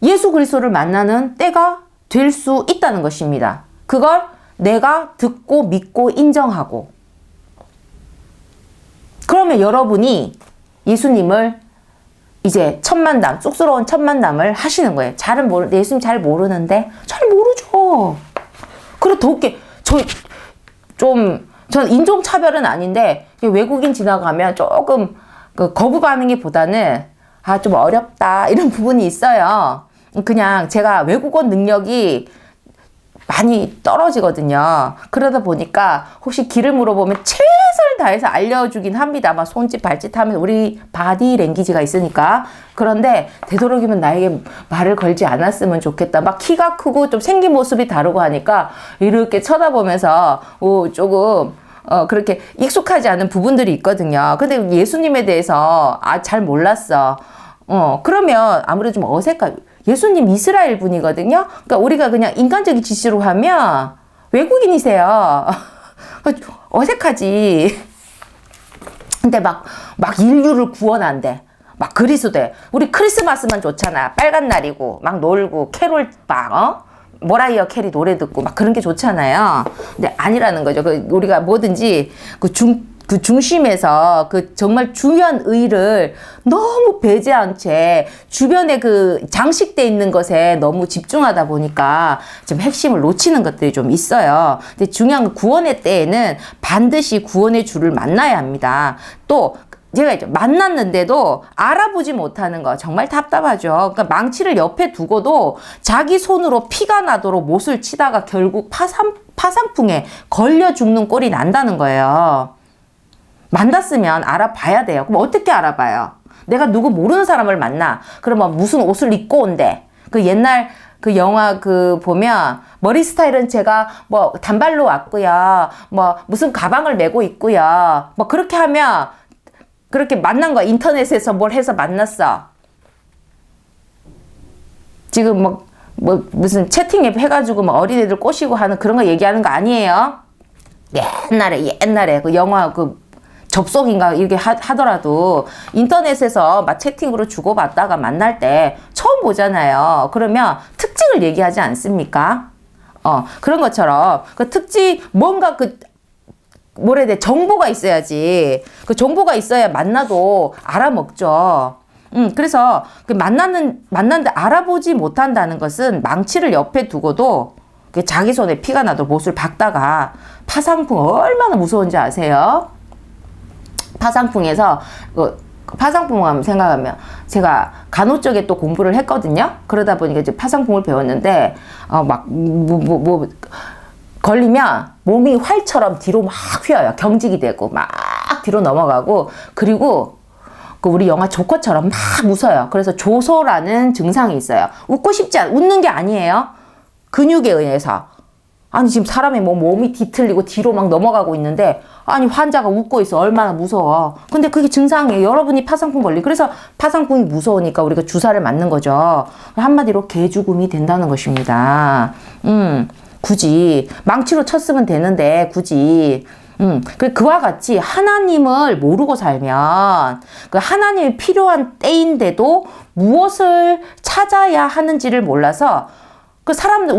예수 그리스도를 만나는 때가 될 수 있다는 것입니다. 그걸 내가 듣고 믿고 인정하고, 그러면 여러분이 예수님을 이제 천만담, 쑥스러운 천만담을 하시는 거예요. 예수님 잘 모르는데? 잘 모르죠. 그리고 더 웃게, 저는 인종차별은 아닌데, 외국인 지나가면 조금 그 거부 반응이보다는, 좀 어렵다, 이런 부분이 있어요. 그냥 제가 외국어 능력이 많이 떨어지거든요. 그러다 보니까 혹시 길을 물어보면 최선을 다해서 알려주긴 합니다. 막 손짓 발짓 하면 우리 바디 랭귀지가 있으니까. 그런데 되도록이면 나에게 말을 걸지 않았으면 좋겠다. 막 키가 크고 좀 생긴 모습이 다르고 하니까 이렇게 쳐다보면서 조금 그렇게 익숙하지 않은 부분들이 있거든요. 근데 예수님에 대해서 잘 몰랐어. 그러면 아무래도 좀 어색하고, 예수님 이스라엘 분이거든요. 그러니까 우리가 그냥 인간적인 지시로 하면 외국인이세요. 어색하지. 근데 막 인류를 구원한대. 막 그리스도에. 우리 크리스마스만 좋잖아. 빨간 날이고 막 놀고 캐롤 머라이어 캐리 노래 듣고 막 그런 게 좋잖아요. 근데 아니라는 거죠. 우리가 뭐든지 그 중심에서 그 정말 중요한 의의를 너무 배제한 채 주변에 그 장식돼 있는 것에 너무 집중하다 보니까 좀 핵심을 놓치는 것들이 좀 있어요. 근데 중요한 건 구원의 때에는 반드시 구원의 주를 만나야 합니다. 또 제가 이제 만났는데도 알아보지 못하는 거 정말 답답하죠. 그러니까 망치를 옆에 두고도 자기 손으로 피가 나도록 못을 치다가 결국 파상풍에 걸려 죽는 꼴이 난다는 거예요. 만났으면 알아봐야 돼요. 그럼 어떻게 알아봐요? 내가 누구 모르는 사람을 만나. 그러면 무슨 옷을 입고 온대. 그 옛날 그 영화 보면 머리 스타일은 제가 뭐 단발로 왔고요. 뭐 무슨 가방을 메고 있고요. 뭐 그렇게 하면 그렇게 만난 거야. 인터넷에서 뭘 해서 만났어. 지금 무슨 채팅 앱 해가지고 막 어린애들 꼬시고 하는 그런 거 얘기하는 거 아니에요. 옛날에 그 영화 접속인가 이렇게 하더라도 인터넷에서 막 채팅으로 주고받다가 만날 때 처음 보잖아요. 그러면 특징을 얘기하지 않습니까? 그런 것처럼 그 특징 뭔가 뭐라 해야 돼? 정보가 있어야지. 그 정보가 있어야 만나도 알아먹죠. 그래서 만났는데 알아보지 못한다는 것은 망치를 옆에 두고도 자기 손에 피가 나도 못을 박다가 파상풍 얼마나 무서운지 아세요? 파상풍에서 파상풍을 생각하면 제가 간호 쪽에 또 공부를 했거든요. 그러다 보니까 이제 파상풍을 배웠는데 걸리면 몸이 활처럼 뒤로 막 휘어요. 경직이 되고 막 뒤로 넘어가고, 그리고 우리 영화 조커처럼 막 웃어요. 그래서 조소라는 증상이 있어요. 웃는 게 아니에요. 근육에 의해서. 아니 지금 사람의 몸이 뒤틀리고 뒤로 막 넘어가고 있는데 환자가 웃고 있어. 얼마나 무서워. 근데 그게 증상이에요. 여러분이 파상풍 그래서 파상풍이 무서우니까 우리가 주사를 맞는 거죠. 한마디로 개죽음이 된다는 것입니다. 굳이 망치로 쳤으면 되는데 굳이 그와 같이 하나님을 모르고 살면 그 하나님이 필요한 때인데도 무엇을 찾아야 하는지를 몰라서 그 사람들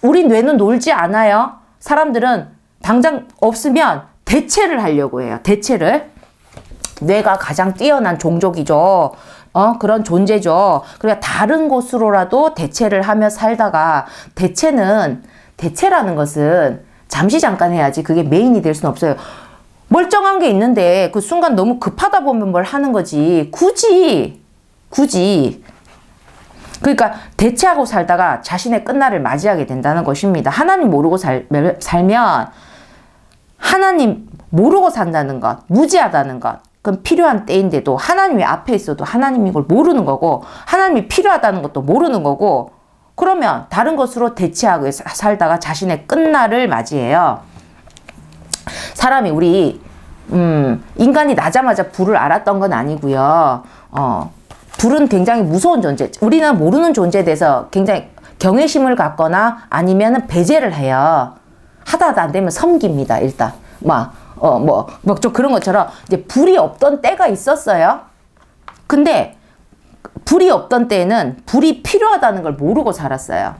우리 뇌는 놀지 않아요. 사람들은 당장 없으면 대체를 하려고 해요. 대체를. 뇌가 가장 뛰어난 종족이죠. 그런 존재죠. 그러니까 다른 곳으로라도 대체를 하며 살다가 대체라는 것은 잠시 잠깐 해야지 그게 메인이 될 수는 없어요. 멀쩡한 게 있는데 그 순간 너무 급하다 보면 뭘 하는 거지. 굳이. 그러니까 대체하고 살다가 자신의 끝날을 맞이하게 된다는 것입니다. 하나님 모르고 살면 하나님 모르고 산다는 것, 무지하다는 것, 그건 필요한 때인데도 하나님이 앞에 있어도 하나님이 이걸 모르는 거고, 하나님이 필요하다는 것도 모르는 거고, 그러면 다른 것으로 대체하고 살다가 자신의 끝날을 맞이해요. 사람이 우리 인간이 나자마자 불을 알았던 건 아니고요. 불은 굉장히 무서운 존재. 우리는 모르는 존재에 대해서 굉장히 경외심을 갖거나 아니면 배제를 해요. 하다 안 되면 섬깁니다, 일단. 좀 그런 것처럼 이제 불이 없던 때가 있었어요. 근데 불이 없던 때에는 불이 필요하다는 걸 모르고 살았어요.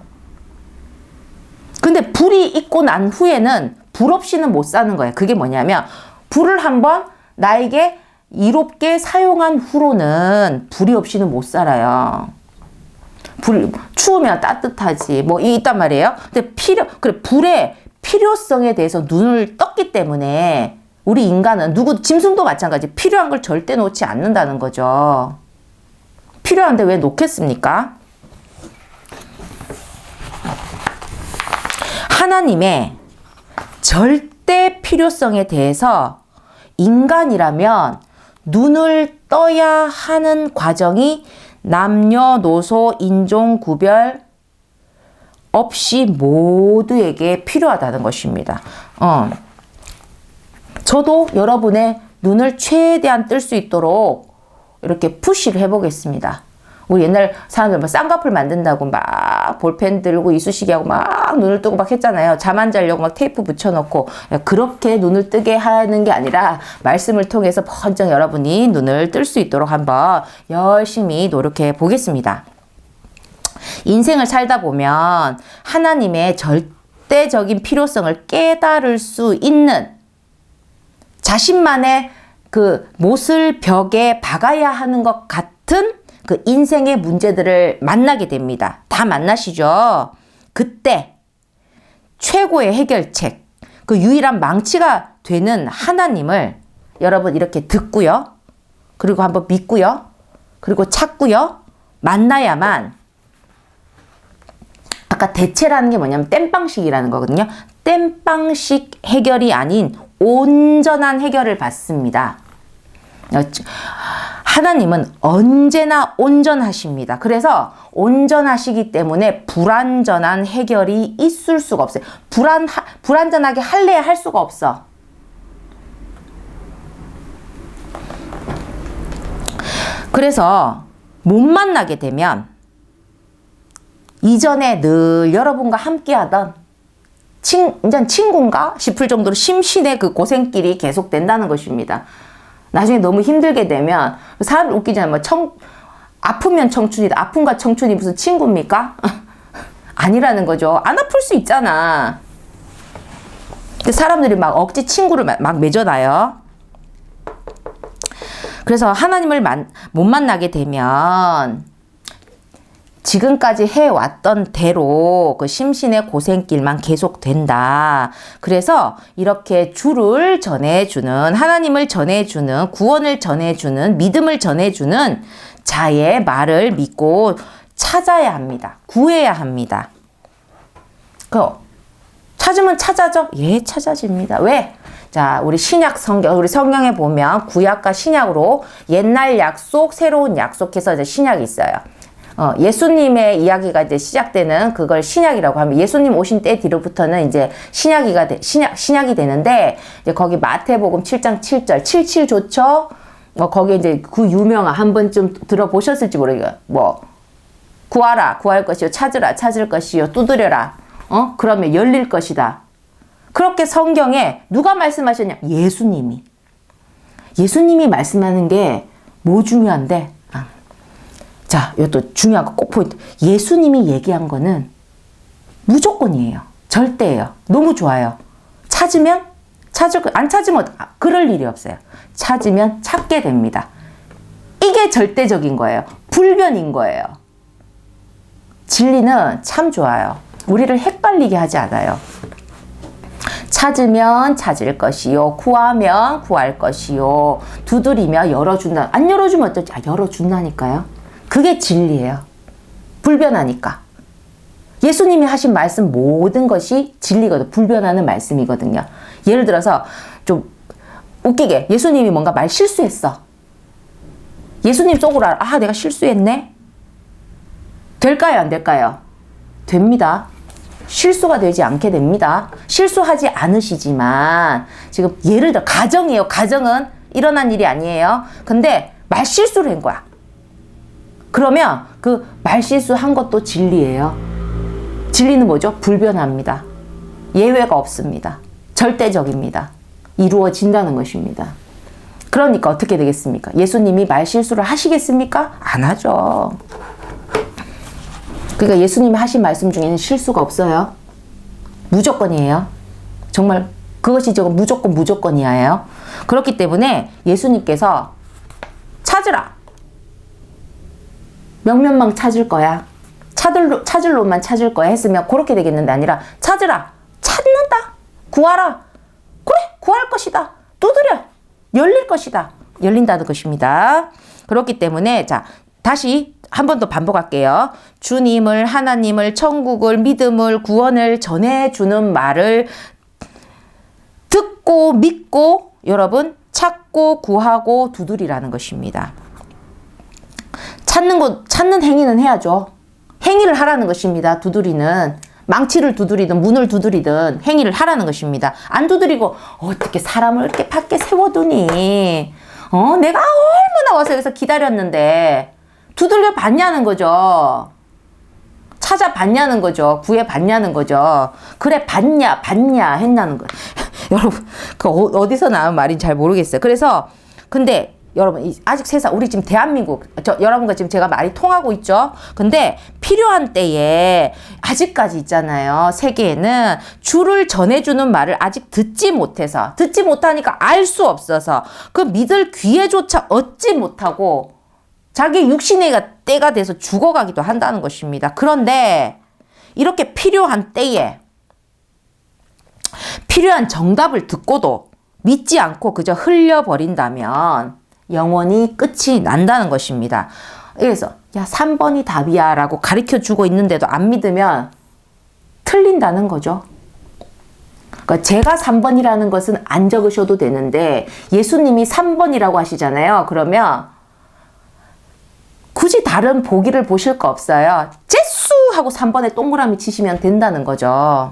근데 불이 있고 난 후에는 불 없이는 못 사는 거예요. 그게 뭐냐면 불을 한번 나에게 이롭게 사용한 후로는 불이 없이는 못 살아요. 추우면 따뜻하지. 있단 말이에요. 근데 불의 필요성에 대해서 눈을 떴기 때문에 우리 인간은 짐승도 마찬가지 필요한 걸 절대 놓지 않는다는 거죠. 필요한데 왜 놓겠습니까? 하나님의 절대 필요성에 대해서 인간이라면 눈을 떠야 하는 과정이 남녀노소 인종 구별 없이 모두에게 필요하다는 것입니다. 저도 여러분의 눈을 최대한 뜰 수 있도록 이렇게 푸시를 해보겠습니다. 우리 옛날 사람들 쌍꺼풀 만든다고 막 볼펜 들고 이쑤시개하고 막 눈을 뜨고 막 했잖아요. 잠 안 자려고 막 테이프 붙여놓고. 그렇게 눈을 뜨게 하는 게 아니라 말씀을 통해서 번쩍 여러분이 눈을 뜰 수 있도록 한번 열심히 노력해 보겠습니다. 인생을 살다 보면 하나님의 절대적인 필요성을 깨달을 수 있는 자신만의 그 못을 벽에 박아야 하는 것 같은 그 인생의 문제들을 만나게 됩니다. 다 만나시죠? 그때 최고의 해결책, 그 유일한 망치가 되는 하나님을 여러분 이렇게 듣고요. 그리고 한번 믿고요. 그리고 찾고요. 만나야만 아까 대체라는 게 뭐냐면 땜빵식이라는 거거든요. 땜빵식 해결이 아닌 온전한 해결을 받습니다. 하나님은 언제나 온전하십니다. 그래서 온전하시기 때문에 불완전한 해결이 있을 수가 없어요. 불완전하게 할래야 할 수가 없어. 그래서 못 만나게 되면 이전에 늘 여러분과 함께하던 이제 친구인가 싶을 정도로 심신의 그 고생길이 계속된다는 것입니다. 나중에 너무 힘들게 되면 사람 웃기잖아요. 아프면 청춘이다. 아픔과 청춘이 무슨 친구입니까? 아니라는 거죠. 안 아플 수 있잖아. 근데 사람들이 막 억지 친구를 막 맺어놔요. 그래서 하나님을 못 만나게 되면 지금까지 해왔던 대로 그 심신의 고생길만 계속된다. 그래서 이렇게 주를 전해주는, 하나님을 전해주는, 구원을 전해주는, 믿음을 전해주는 자의 말을 믿고 찾아야 합니다. 구해야 합니다. 찾으면 찾아져? 예, 찾아집니다. 왜? 자, 우리 우리 성경에 보면 구약과 신약으로 옛날 약속, 새로운 약속해서 이제 신약이 있어요. 예수님의 이야기가 이제 시작되는 그걸 신약이라고 하면 예수님 오신 때 뒤로부터는 이제 신약이 되는데 이제 거기 마태복음 7장 7절 77 좋죠? 거기에 이제 그 유명한 한 번쯤 들어보셨을지 모르겠어요. 구하라 구할 것이요 찾으라 찾을 것이요 두드려라 그러면 열릴 것이다. 그렇게 성경에 누가 말씀하셨냐? 예수님이 말씀하는 게 뭐 중요한데? 자, 이것도 중요한 거 꼭 포인트. 예수님이 얘기한 거는 무조건이에요. 절대예요. 너무 좋아요. 찾으면 안 찾으면 그럴 일이 없어요. 찾으면 찾게 됩니다. 이게 절대적인 거예요. 불변인 거예요. 진리는 참 좋아요. 우리를 헷갈리게 하지 않아요. 찾으면 찾을 것이요. 구하면 구할 것이요. 두드리면 열어준다. 안 열어주면 어쩌지? 열어준다니까요. 그게 진리예요. 불변하니까. 예수님이 하신 말씀 모든 것이 진리거든. 불변하는 말씀이거든요. 예를 들어서 좀 웃기게 예수님이 뭔가 말 실수했어. 예수님 속으로 알아. 내가 실수했네. 될까요? 안 될까요? 됩니다. 실수가 되지 않게 됩니다. 실수하지 않으시지만 지금 예를 들어 가정이에요. 가정은 일어난 일이 아니에요. 근데 말실수를 한 거야. 그러면 그 말실수한 것도 진리예요. 진리는 뭐죠? 불변합니다. 예외가 없습니다. 절대적입니다. 이루어진다는 것입니다. 그러니까 어떻게 되겠습니까? 예수님이 말실수를 하시겠습니까? 안 하죠. 그러니까 예수님이 하신 말씀 중에는 실수가 없어요. 무조건이에요. 정말 그것이 지금 무조건이에요. 그렇기 때문에 예수님께서 찾으라. 명면만 찾을 거야. 찾을 놈만 찾을 거야 했으면 그렇게 되겠는데 아니라 찾으라. 찾는다. 구하라. 그래. 구할 것이다. 두드려. 열릴 것이다. 열린다는 것입니다. 그렇기 때문에 자 다시 한 번 더 반복할게요. 주님을, 하나님을, 천국을, 믿음을, 구원을 전해주는 말을 듣고 믿고 여러분 찾고 구하고 두드리라는 것입니다. 찾는 행위는 해야죠. 행위를 하라는 것입니다. 두드리는. 망치를 두드리든 문을 두드리든 행위를 하라는 것입니다. 안 두드리고 어떻게 사람을 이렇게 밖에 세워두니? 내가 얼마나 와서 여기서 기다렸는데 두들려 봤냐는 거죠. 찾아봤냐는 거죠. 구해봤냐는 거죠. 그래 봤냐 했나는 거예요. 여러분 그 어디서 나온 말인지 잘 모르겠어요. 그래서 근데 여러분 아직 세상 우리 지금 대한민국 여러분과 지금 제가 말이 통하고 있죠. 근데 필요한 때에 아직까지 있잖아요. 세계에는 주를 전해주는 말을 아직 듣지 못하니까 알 수 없어서 그 믿을 기회조차 얻지 못하고 자기 육신의 때가 돼서 죽어가기도 한다는 것입니다. 그런데 이렇게 필요한 때에 필요한 정답을 듣고도 믿지 않고 그저 흘려버린다면 영원히 끝이 난다는 것입니다. 그래서 야 3번이 답이야 라고 가르쳐주고 있는데도 안 믿으면 틀린다는 거죠. 그러니까 제가 3번이라는 것은 안 적으셔도 되는데 예수님이 3번이라고 하시잖아요. 그러면 굳이 다른 보기를 보실 거 없어요. 째수 하고 3번에 동그라미 치시면 된다는 거죠.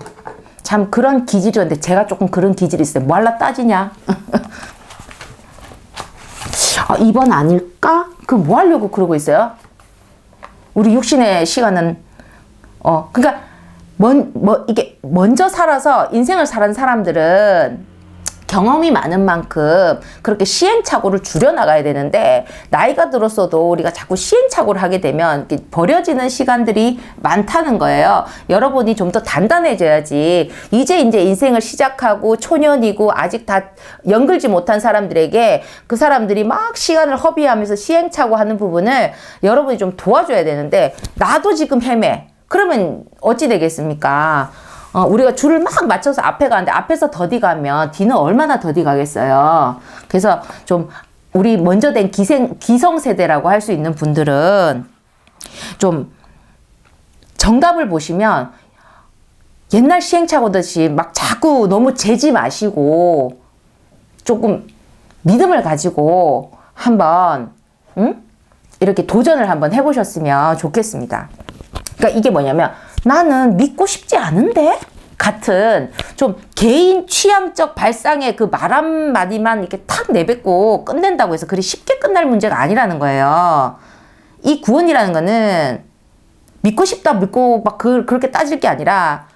참 그런 기질이었는데 제가 조금 그런 기질이 있어요. 뭐 할라 따지냐? 2번 아닐까? 그 뭐 하려고 그러고 있어요? 우리 육신의 시간은 그러니까 이게 먼저 살아서 인생을 사는 사람들은 경험이 많은 만큼 그렇게 시행착오를 줄여나가야 되는데 나이가 들었어도 우리가 자꾸 시행착오를 하게 되면 버려지는 시간들이 많다는 거예요. 여러분이 좀 더 단단해져야지. 이제 인생을 시작하고 초년이고 아직 다 연글지 못한 사람들에게 그 사람들이 막 시간을 허비하면서 시행착오 하는 부분을 여러분이 좀 도와줘야 되는데 나도 지금 헤매. 그러면 어찌 되겠습니까? 우리가 줄을 막 맞춰서 앞에 가는데 앞에서 더디 가면 뒤는 얼마나 더디 가겠어요. 그래서 좀 우리 먼저 된 기성세대라고 할 수 있는 분들은 좀 정답을 보시면 옛날 시행착오듯이 막 자꾸 너무 재지 마시고 조금 믿음을 가지고 한번 이렇게 도전을 한번 해보셨으면 좋겠습니다. 그러니까 이게 뭐냐면 나는 믿고 싶지 않은데? 같은 좀 개인 취향적 발상의 그 말 한마디만 이렇게 탁 내뱉고 끝낸다고 해서 그리 쉽게 끝날 문제가 아니라는 거예요. 이 구원이라는 거는 믿고 싶다 믿고 막 그렇게 따질 게 아니라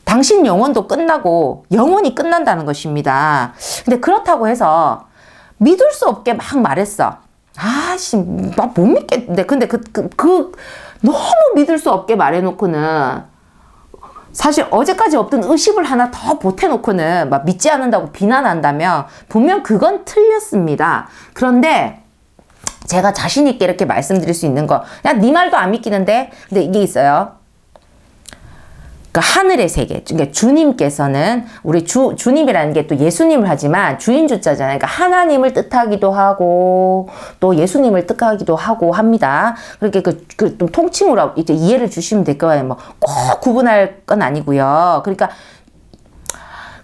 당신 영혼도 끝나고 영혼이 끝난다는 것입니다. 근데 그렇다고 해서 믿을 수 없게 막 말했어. 나 못 믿겠는데. 근데 너무 믿을 수 없게 말해놓고는 사실 어제까지 없던 의심을 하나 더 보태놓고는 막 믿지 않는다고 비난한다면 분명 그건 틀렸습니다. 그런데 제가 자신 있게 이렇게 말씀드릴 수 있는 거, 야, 네 말도 안 믿기는데? 근데 이게 있어요. 그러니까 하늘의 세계, 그러니까 주님께서는 우리 주님이라는 게 또 예수님을 하지만 주인주자잖아요. 그러니까 하나님을 뜻하기도 하고 또 예수님을 뜻하기도 하고 합니다. 그렇게 좀 통칭으로 이제 이해를 주시면 될 거예요. 뭐 꼭 구분할 건 아니고요. 그러니까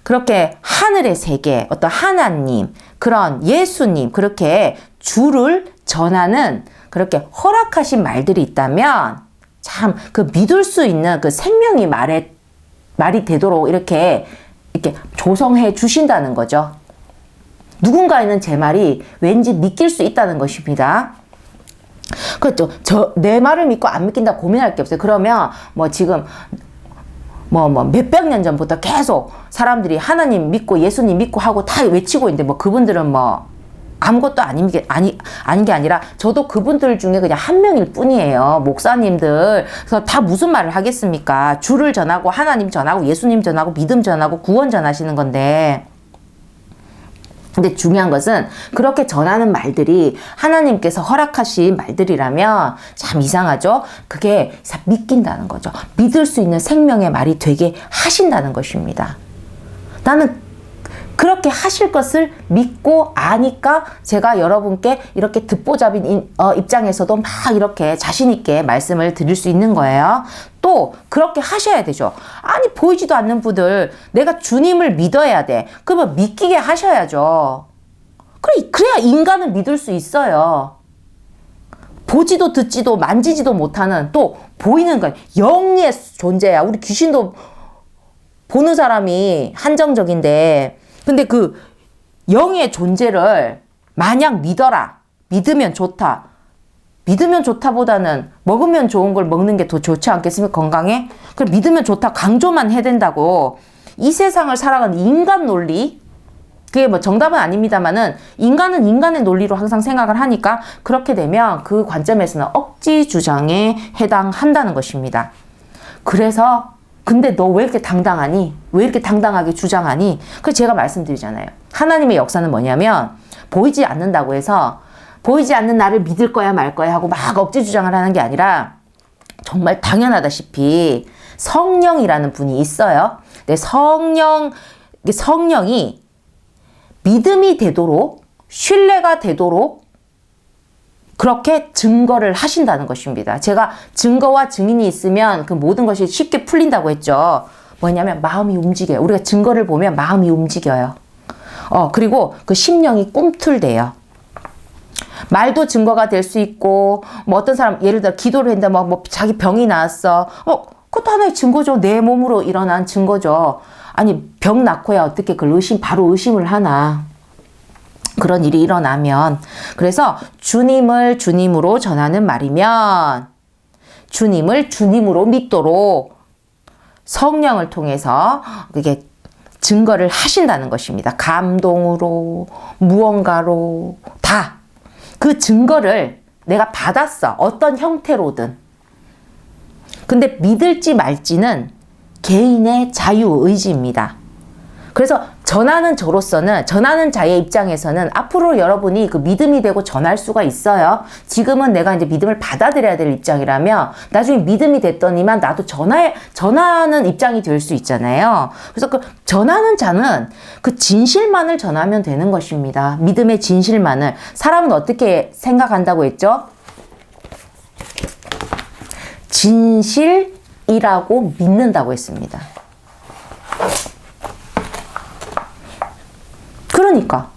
그렇게 하늘의 세계, 어떤 하나님, 그런 예수님, 그렇게 주를 전하는 그렇게 허락하신 말들이 있다면 참 그 믿을 수 있는 그 생명이 말이 되도록 이렇게 조성해 주신다는 거죠. 누군가에는 제 말이 왠지 믿길 수 있다는 것입니다. 그렇죠. 내 말을 믿고 안 믿긴다 고민할 게 없어요. 그러면 뭐 지금 몇백 년 전부터 계속 사람들이 하나님 믿고 예수님 믿고 하고 다 외치고 있는데 뭐 그분들은 뭐 아무것도 아닌 게 아니라 저도 그분들 중에 그냥 한 명일 뿐이에요. 목사님들. 그래서 다 무슨 말을 하겠습니까? 주를 전하고 하나님 전하고 예수님 전하고 믿음 전하고 구원 전하시는 건데, 근데 중요한 것은 그렇게 전하는 말들이 하나님께서 허락하신 말들이라면 참 이상하죠? 그게 믿긴다는 거죠. 믿을 수 있는 생명의 말이 되게 하신다는 것입니다. 나는 그렇게 하실 것을 믿고 아니까 제가 여러분께 이렇게 듣보잡인 입장에서도 막 이렇게 자신있게 말씀을 드릴 수 있는 거예요. 또 그렇게 하셔야 되죠. 아니 보이지도 않는 분들 내가 주님을 믿어야 돼. 그러면 믿기게 하셔야죠. 그래야 인간은 믿을 수 있어요. 보지도 듣지도 만지지도 못하는 또 보이는 건 영의 존재야. 우리 귀신도 보는 사람이 한정적인데 근데 그 영의 존재를 마냥 믿어라. 믿으면 좋다. 믿으면 좋다보다는 먹으면 좋은 걸 먹는 게 더 좋지 않겠습니까? 건강에? 그럼 믿으면 좋다. 강조만 해야 된다고. 이 세상을 살아가는 인간 논리? 그게 뭐 정답은 아닙니다만은 인간은 인간의 논리로 항상 생각을 하니까 그렇게 되면 그 관점에서는 억지 주장에 해당한다는 것입니다. 그래서 근데 너 왜 이렇게 당당하니? 왜 이렇게 당당하게 주장하니? 그래서 제가 말씀드리잖아요. 하나님의 역사는 뭐냐면 보이지 않는다고 해서 보이지 않는 나를 믿을 거야 말 거야 하고 막 억지 주장을 하는 게 아니라 정말 당연하다시피 성령이라는 분이 있어요. 근데 성령이 믿음이 되도록 신뢰가 되도록 그렇게 증거를 하신다는 것입니다. 제가 증거와 증인이 있으면 그 모든 것이 쉽게 풀린다고 했죠. 뭐냐면 마음이 움직여요. 우리가 증거를 보면 마음이 움직여요. 그리고 그 심령이 꿈틀대요. 말도 증거가 될 수 있고 뭐 어떤 사람 예를 들어 기도를 했는데 뭐 자기 병이 나았어. 그것도 하나의 증거죠. 내 몸으로 일어난 증거죠. 아니 병 낳고야 어떻게 그걸 바로 의심을 하나. 그런 일이 일어나면. 그래서 주님을 주님으로 전하는 말이면 주님을 주님으로 믿도록 성령을 통해서 그게 증거를 하신다는 것입니다. 감동으로 무언가로 다 그 증거를 내가 받았어. 어떤 형태로든. 근데 믿을지 말지는 개인의 자유의지입니다. 그래서 전하는 자의 입장에서는 앞으로 여러분이 그 믿음이 되고 전할 수가 있어요. 지금은 내가 이제 믿음을 받아들여야 될 입장이라면 나중에 믿음이 됐더니만 나도 전하는 입장이 될 수 있잖아요. 그래서 그 전하는 자는 그 진실만을 전하면 되는 것입니다. 믿음의 진실만을. 사람은 어떻게 생각한다고 했죠? 진실이라고 믿는다고 했습니다. 그러니까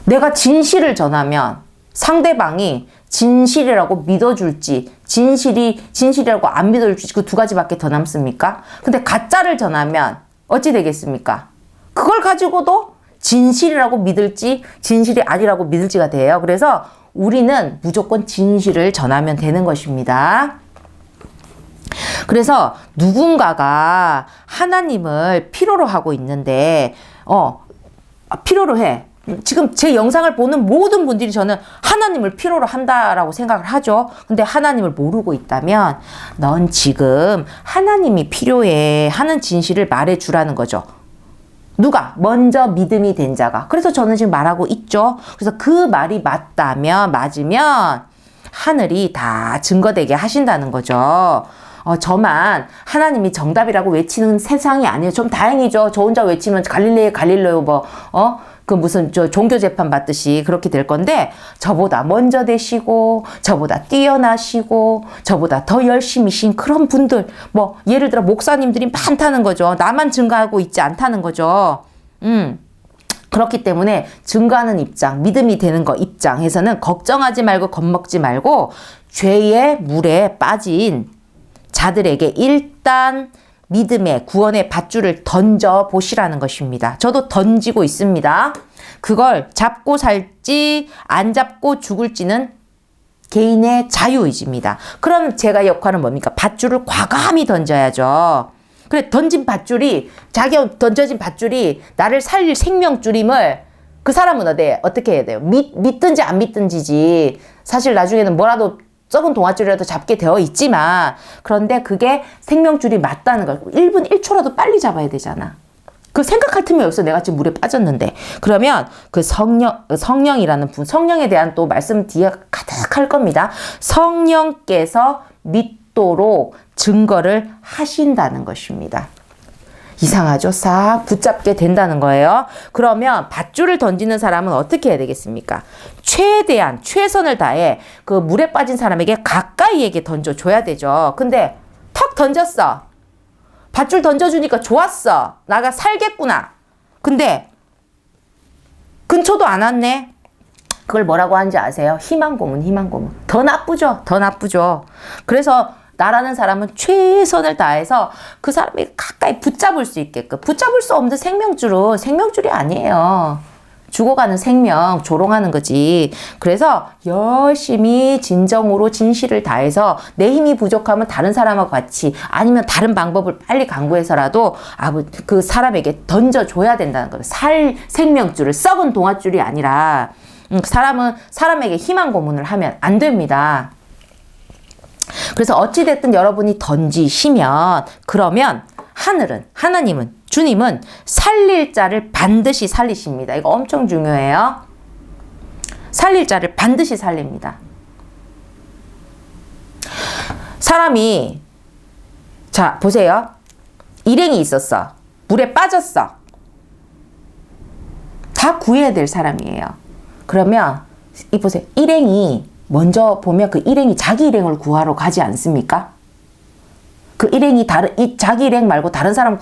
내가 진실을 전하면 상대방이 진실이라고 믿어줄지 진실이라고 안 믿어줄지 그 두 가지밖에 더 남습니까? 근데 가짜를 전하면 어찌 되겠습니까? 그걸 가지고도 진실이라고 믿을지 진실이 아니라고 믿을지가 돼요. 그래서 우리는 무조건 진실을 전하면 되는 것입니다. 그래서 누군가가 하나님을 필요로 하고 있는데 필요로 해. 지금 제 영상을 보는 모든 분들이 저는 하나님을 필요로 한다라고 생각을 하죠. 근데 하나님을 모르고 있다면 넌 지금 하나님이 필요해 하는 진실을 말해주라는 거죠. 누가? 먼저 믿음이 된 자가. 그래서 저는 지금 말하고 있죠. 그래서 그 말이 맞으면 하늘이 다 증거되게 하신다는 거죠. 저만 하나님이 정답이라고 외치는 세상이 아니에요. 좀 다행이죠. 저 혼자 외치면 갈릴레오 그 무슨 종교 재판 받듯이 그렇게 될 건데 저보다 먼저 되시고 저보다 뛰어나시고 저보다 더 열심히신 그런 분들 뭐 예를 들어 목사님들이 많다는 거죠. 나만 증거하고 있지 않다는 거죠. 그렇기 때문에 증거하는 입장, 믿음이 되는 거 입장에서는 걱정하지 말고 겁먹지 말고 죄의 물에 빠진 자들에게 일단 믿음의 구원의 밧줄을 던져 보시라는 것입니다. 저도 던지고 있습니다. 그걸 잡고 살지 안 잡고 죽을지는 개인의 자유의지입니다. 그럼 제가 역할은 뭡니까? 밧줄을 과감히 던져야죠. 그래, 자기가 던져진 밧줄이 나를 살릴 생명줄임을 그 사람은 어떻게 해야 돼요? 믿든지 안 믿든지지. 사실 나중에는 뭐라도 썩은 동아줄이라도 잡게 되어 있지만, 그런데 그게 생명줄이 맞다는 걸 1분 1초라도 빨리 잡아야 되잖아. 그 생각할 틈이 없어. 내가 지금 물에 빠졌는데. 그러면 그 성령이라는 분, 성령에 대한 또 말씀 뒤에 가득할 겁니다. 성령께서 믿도록 증거를 하신다는 것입니다. 이상하죠? 싹 붙잡게 된다는 거예요. 그러면 밧줄을 던지는 사람은 어떻게 해야 되겠습니까? 최대한 최선을 다해 그 물에 빠진 사람에게 가까이에게 던져줘야 되죠. 근데 턱 던졌어. 밧줄 던져주니까 좋았어. 나가 살겠구나. 근데 근처도 안 왔네. 그걸 뭐라고 하는지 아세요? 희망 고문, 희망 고문. 더 나쁘죠. 더 나쁘죠. 그래서 나라는 사람은 최선을 다해서 그 사람이 가까이 붙잡을 수 있게끔. 붙잡을 수 없는 생명줄은 생명줄이 아니에요. 죽어가는 생명, 조롱하는 거지. 그래서 열심히 진정으로 진실을 다해서 내 힘이 부족하면 다른 사람하고 같이 아니면 다른 방법을 빨리 강구해서라도 그 사람에게 던져줘야 된다는 거예요. 생명줄을, 썩은 동아줄이 아니라. 사람에게 희망 고문을 하면 안 됩니다. 그래서 어찌됐든 여러분이 던지시면, 그러면 하나님은, 주님은 살릴 자를 반드시 살리십니다. 이거 엄청 중요해요. 살릴 자를 반드시 살립니다. 사람이, 자, 보세요. 일행이 있었어. 물에 빠졌어. 다 구해야 될 사람이에요. 그러면, 보세요. 일행이 먼저 보면 그 일행이 자기 일행을 구하러 가지 않습니까? 그 일행이 자기 일행 말고 다른 사람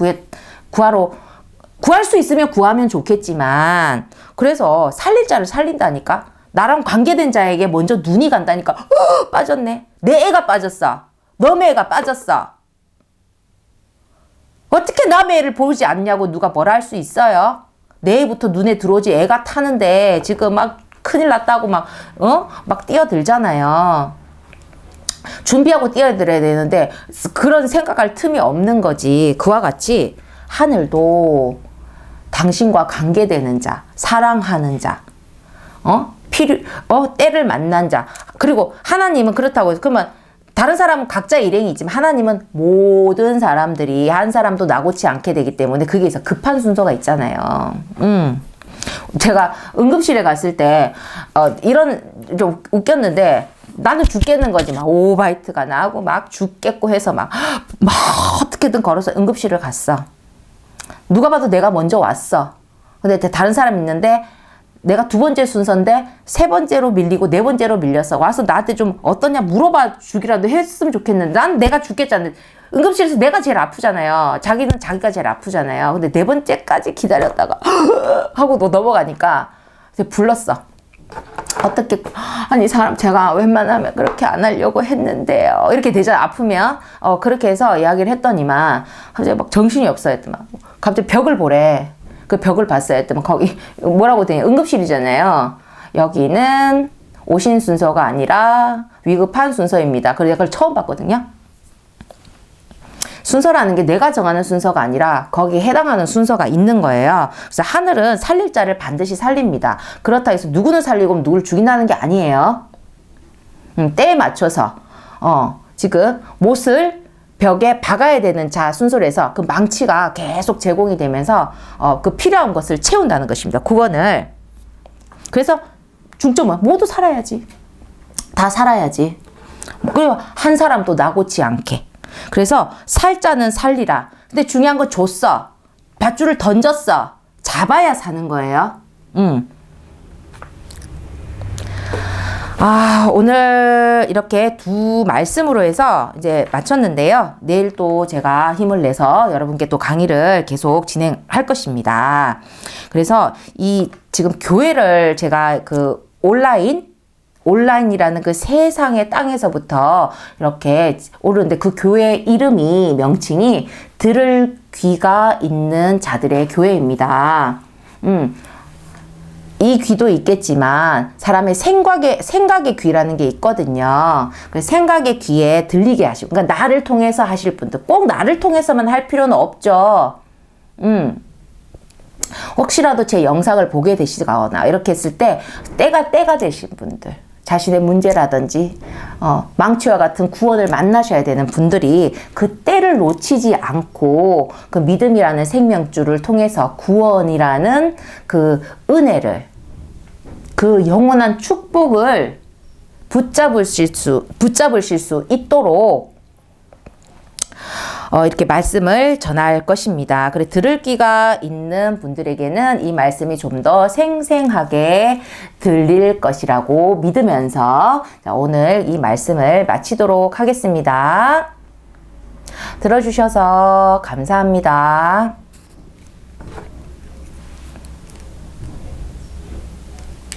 구할 수 있으면 구하면 좋겠지만, 그래서 살릴 자를 살린다니까? 나랑 관계된 자에게 먼저 눈이 간다니까? 빠졌네. 내 애가 빠졌어. 너네 애가 빠졌어. 어떻게 남의 애를 보지 않냐고 누가 뭐라 할 수 있어요? 내 애부터 눈에 들어오지. 애가 타는데 지금 막 큰일 났다고 막 뛰어들잖아요. 준비하고 뛰어들어야 되는데 그런 생각할 틈이 없는 거지. 그와 같이 하늘도 당신과 관계되는 자, 사랑하는 자, 때를 만난 자, 그리고 하나님은 그렇다고 해서, 그러면 다른 사람은 각자 일행이 있지만 하나님은 모든 사람들이 한 사람도 나고치 않게 되기 때문에 그게 있어. 급한 순서가 있잖아요. 제가 응급실에 갔을 때 좀 웃겼는데, 나는 죽겠는 거지. 막 오바이트가 나고 막 죽겠고 해서 막 어떻게든 걸어서 응급실을 갔어. 누가 봐도 내가 먼저 왔어. 근데 다른 사람 있는데 내가 2번째 순서인데 3번째로 밀리고 4번째로 밀렸어. 와서 나한테 좀 어떠냐 물어봐 주기라도 했으면 좋겠는데, 난 내가 죽겠잖아. 응급실에서 내가 제일 아프잖아요. 자기는 자기가 제일 아프잖아요. 근데 4번째까지 기다렸다가 하고 넘어가니까 불렀어. 어떻게, 아니 사람 제가 웬만하면 그렇게 안 하려고 했는데요. 이렇게 되잖아. 아프면 그렇게 해서 이야기를 했더니만 갑자기 막 정신이 없어 했더만 갑자기 벽을 보래. 그 벽을 봤어요 했더만 거기 뭐라고 되냐, 응급실이잖아요. 여기는 오신 순서가 아니라 위급한 순서입니다. 그래서 그걸 처음 봤거든요. 순서라는 게 내가 정하는 순서가 아니라 거기에 해당하는 순서가 있는 거예요. 그래서 하늘은 살릴 자를 반드시 살립니다. 그렇다 해서 누구는 살리고 누구를 죽인다는 게 아니에요. 때에 맞춰서 지금 못을 벽에 박아야 되는 자 순서로 해서 그 망치가 계속 제공이 되면서 그 필요한 것을 채운다는 것입니다. 구원을. 그래서 중점은 모두 살아야지. 다 살아야지. 그리고 한 사람도 나고치 않게. 그래서 살자는 살리라. 근데 중요한 건 줬어. 밧줄을 던졌어. 잡아야 사는 거예요. 오늘 이렇게 두 말씀으로 해서 이제 마쳤는데요. 내일 또 제가 힘을 내서 여러분께 또 강의를 계속 진행할 것입니다. 그래서 지금 교회를 제가 그 온라인이라는 그 세상의 땅에서부터 이렇게 오르는데 그 교회 이름이 명칭이 들을 귀가 있는 자들의 교회입니다. 이 귀도 있겠지만 사람의 생각의 귀라는 게 있거든요. 그래서 생각의 귀에 들리게 하시고, 그러니까 나를 통해서 하실 분들, 꼭 나를 통해서만 할 필요는 없죠. 혹시라도 제 영상을 보게 되시거나 이렇게 했을 때 때가 되신 분들, 자신의 문제라든지 망치와 같은 구원을 만나셔야 되는 분들이 그 때를 놓치지 않고 그 믿음이라는 생명줄을 통해서 구원이라는 그 은혜를, 그 영원한 축복을 붙잡으실 수 있도록 이렇게 말씀을 전할 것입니다. 그래, 들을 귀가 있는 분들에게는 이 말씀이 좀 더 생생하게 들릴 것이라고 믿으면서 오늘 이 말씀을 마치도록 하겠습니다. 들어주셔서 감사합니다.